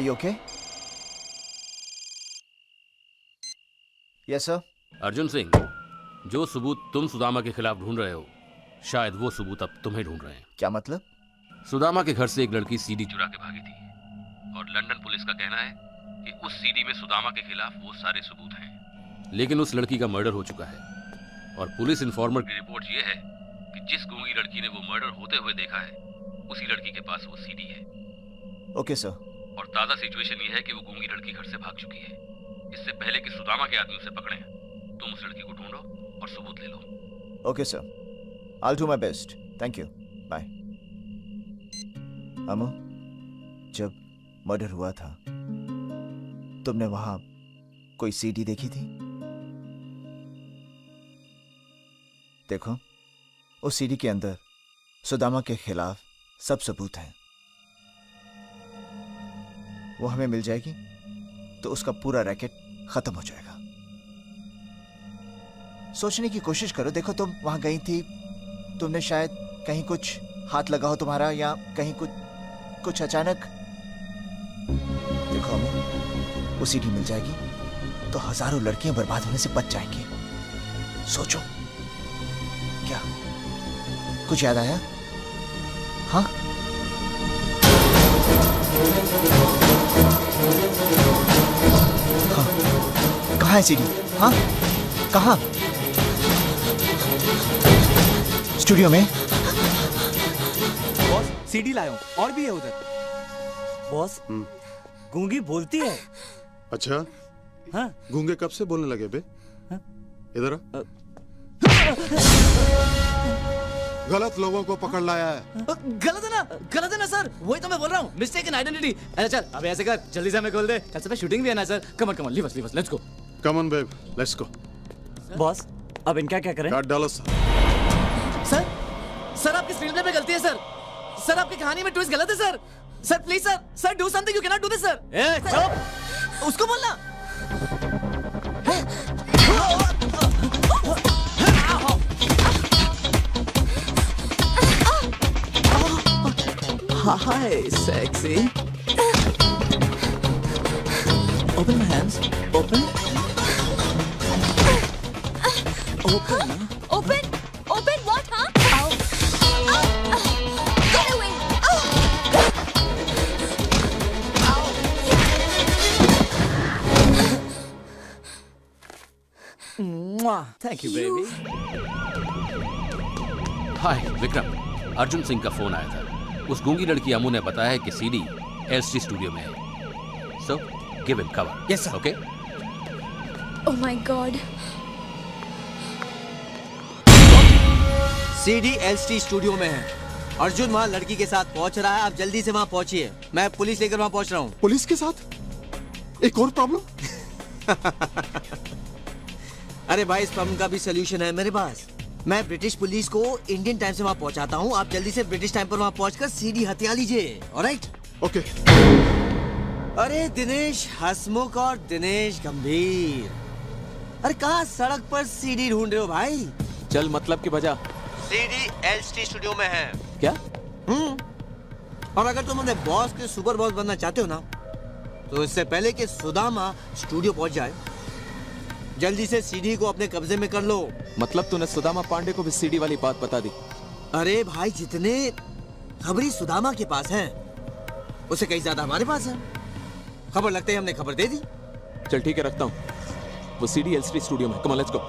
Speaker 1: Are you okay? Yes, sir.
Speaker 7: Arjun Singh, जो सबूत तुम सुदामा के खिलाफ ढूंढ रहे हो, शायद वो सबूत अब तुम्हें ढूंढ रहे हैं।
Speaker 1: क्या मतलब?
Speaker 7: सुदामा के घर से एक लड़की सीडी चुरा के भागी थी और लंदन पुलिस का कहना है कि उस सीडी में सुदामा के खिलाफ वो सारे सबूत हैं। लेकिन उस लड़की का मर्डर हो चुका है और पुलिस इन्फॉर्मर की रिपोर्ट ये है कि जिस गूंगी लड़की ने वो मर्डर होते हुए देखा है, उसी लड़की के पास वो सीडी है।
Speaker 1: Okay sir.
Speaker 7: और ताजा सिचुएशन ये है कि वो गूंगी लड़की घर से भाग चुकी है। इससे पहले कि सुदामा के आदमी उसे पकड़े, तुम उस लड़की को ढूंढो और सबूत ले लो।
Speaker 1: Okay sir, I'll do my best. Thank you. Bye. Amo, जब मर्डर हुआ था तुमने वहां कोई सीडी देखी थी? देखो, उस सीडी के अंदर सुदामा के खिलाफ सब सबूत हैं। वो हमें मिल जाएगी तो उसका पूरा रैकेट खत्म हो जाएगा। सोचने की कोशिश करो। देखो, तुम वहां गई थी, तुमने शायद कहीं कुछ हाथ लगा हो तुम्हारा, या कहीं कुछ अचानक। देखो अमो, वो सीडी मिल जाएगी तो हजारों लड़कियां बर्बाद होने से बच जाएंगी। सोचो, क्या कुछ याद आया? हाँ? हाँ, कहाँ है सीडी? हाँ, कहाँ? स्टूडियो में।
Speaker 20: बॉस, सीडी लाया हूँ, और भी है उधर। बॉस, गूंगी बोलती है।
Speaker 11: अच्छा?
Speaker 20: हाँ?
Speaker 11: गूंगे कब से बोलने लगे बे? इधर आ। गलत लोगों को पकड़ लाया है।
Speaker 8: गलत है ना सर, वही तो मैं बोल रहा हूँ। Mistake in identity. अरे चल, अबे ऐसे कर, जल्दी से हमें खोल दे। कल सुबह शूटिंग भी है ना sir. Come on, leave us, let's go.
Speaker 11: Come on babe, let's go.
Speaker 20: Boss, अब इनका क्या करें?
Speaker 11: काट डालो
Speaker 8: सर आपकी स्क्रीन प्ले में गलती है सर। सर आपकी कहानी में ट्विस्ट गलत है sir. Sir please sir do something, you cannot do this दिस सर। ए चुप, उसको बोलना।
Speaker 18: Hi, sexy. Open my hands. Open. Open.
Speaker 14: Open what, huh? Get away.
Speaker 18: Thank you, baby.
Speaker 7: हाय विक्रम, अर्जुन सिंह का फोन आया था। उस गूंगी लड़की अमू ने बताया कि सीडी एलसी स्टूडियो में है। So give him cover.
Speaker 8: Yes sir.
Speaker 7: Okay.
Speaker 14: Oh my God.
Speaker 10: CD LC studio में है। अर्जुन वहाँ लड़की के साथ पहुँच रहा है। आप जल्दी से वहाँ पहुँचिए। मैं पुलिस लेकर वहाँ पहुँच रहा हूँ।
Speaker 11: पुलिस के साथ? एक और प्रॉब्लम?
Speaker 10: अरे भाई, इस प्रॉब्लम का भी सोल्यूशन है मेरे पास। मैं ब्रिटिश पुलिस को इंडियन टाइम से वहाँ पहुँचाता हूँ। आप जल्दी से ब्रिटिश टाइम पर वहाँ पहुँचकर सीडी हथिया लीजिए। ऑलराइट?
Speaker 11: ओके।
Speaker 10: अरे दिनेश हसमुख और दिनेश गंभीर, अरे कहाँ सड़क पर सीडी ढूंढ रहे हो भाई?
Speaker 13: चल मतलब की बजा।
Speaker 10: सीडी एलसी स्टूडियो में है।
Speaker 13: क्या?
Speaker 10: और अगर तुम अपने बॉस के सुपर बॉस बनना चाहते हो ना, तो इससे पहले कि सुदामा स्टूडियो पहुंच जाए, जल्दी से सीडी को अपने कब्जे में कर लो।
Speaker 13: मतलब तूने सुदामा पांडे को भी सीडी वाली बात बता दी?
Speaker 10: अरे भाई, जितने खबरी सुदामा के पास हैं, उससे कहीं ज्यादा हमारे पास है। खबर लगते ही हमने खबर दे दी।
Speaker 13: चल ठीक है, रखता हूँ। वो सीडी एलसी स्टूडियो में। Come on, let's go.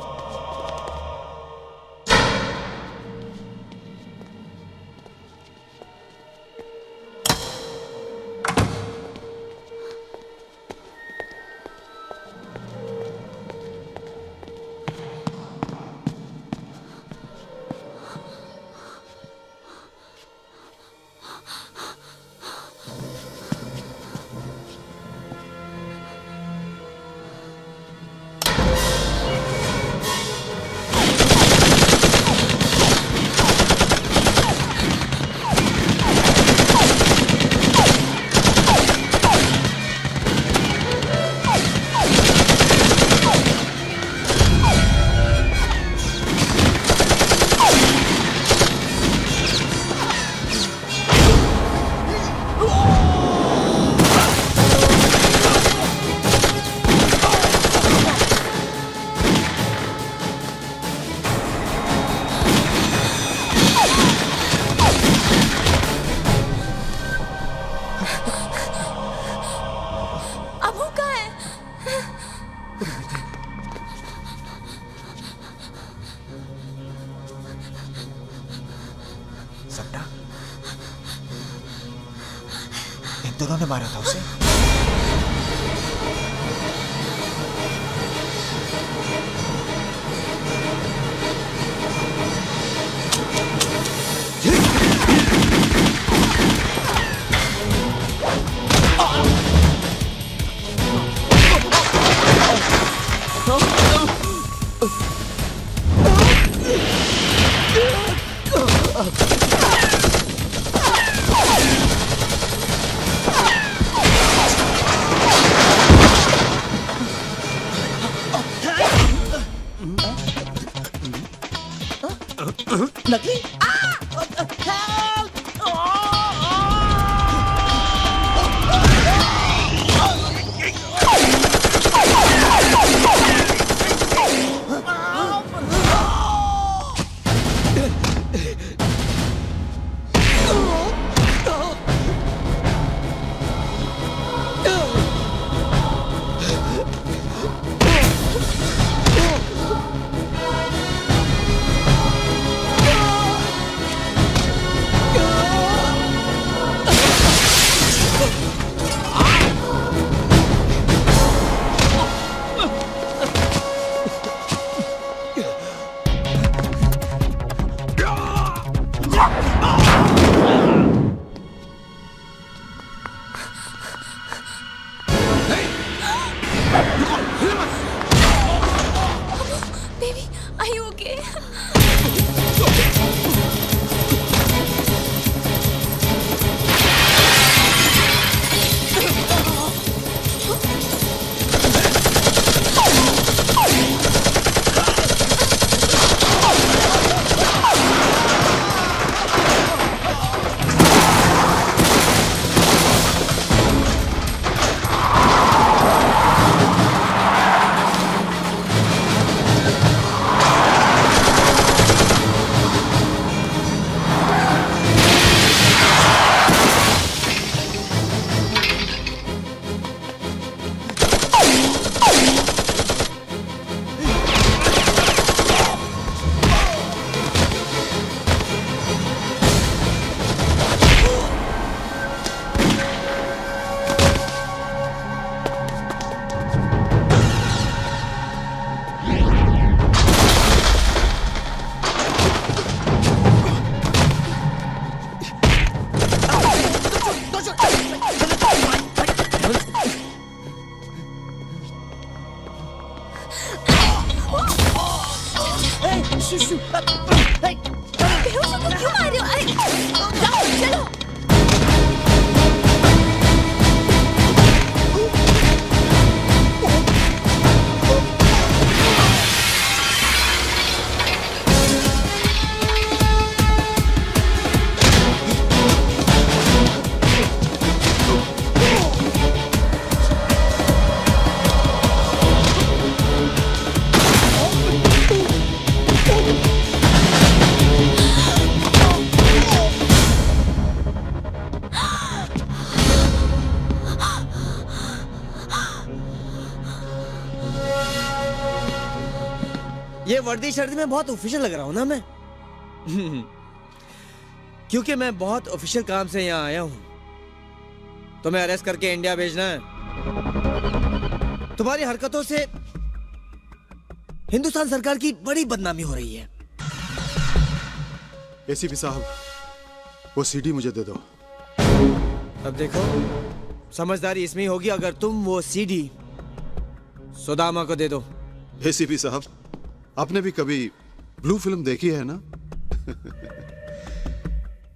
Speaker 1: सपना, इन दोनों ने मारा था उसे?
Speaker 19: नकली?
Speaker 14: Baby, are you okay? बेहोश होकर क्यों मार रहे हो? अरे जाओ, चलो।
Speaker 19: ये वर्दी शर्दी में बहुत ऑफिशियल लग रहा हूँ ना मैं? क्योंकि मैं बहुत ऑफिशियल काम से यहाँ आया हूँ। तुम्हें अरेस्ट करके इंडिया भेजना है। तुम्हारी हरकतों से हिंदुस्तान सरकार की बड़ी बदनामी हो रही है।
Speaker 11: एसीपी साहब, वो सीडी मुझे दे दो।
Speaker 19: अब देखो, समझदारी इसमें होगी अगर तुम वो सीडी सुदामा को दे दो।
Speaker 11: एसीपी साहब, आपने भी कभी ब्लू फिल्म देखी है ना?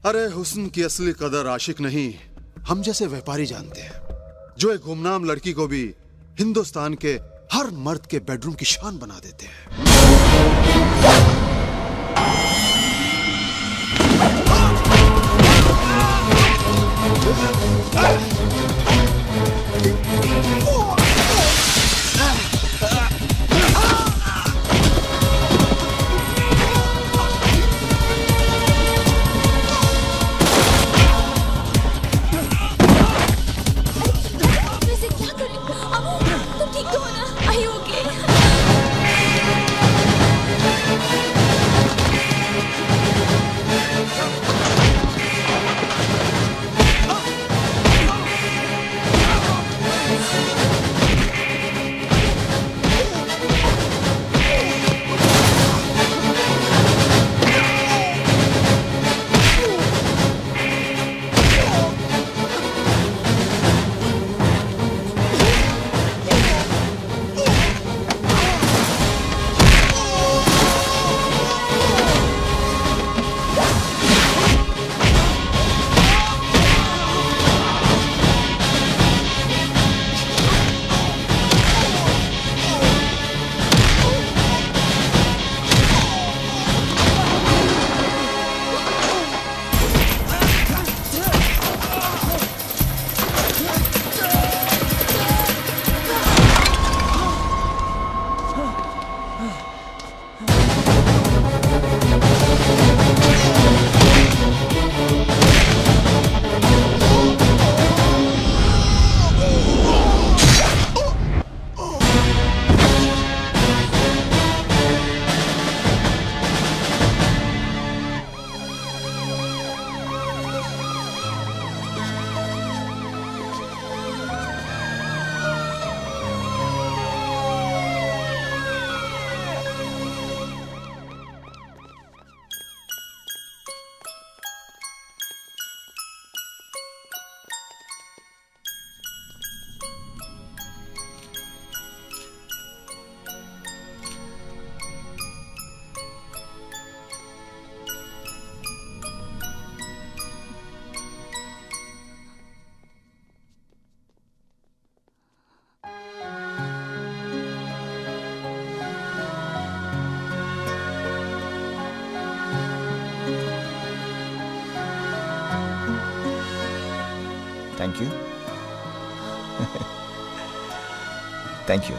Speaker 11: अरे हुस्न की असली कदर आशिक नहीं, हम जैसे व्यापारी जानते हैं, जो एक गुमनाम लड़की को भी हिंदुस्तान के हर मर्द के बेडरूम की शान बना देते हैं।
Speaker 14: तुम ठीक तो हो ना? Are you okay?
Speaker 1: Thank you thank you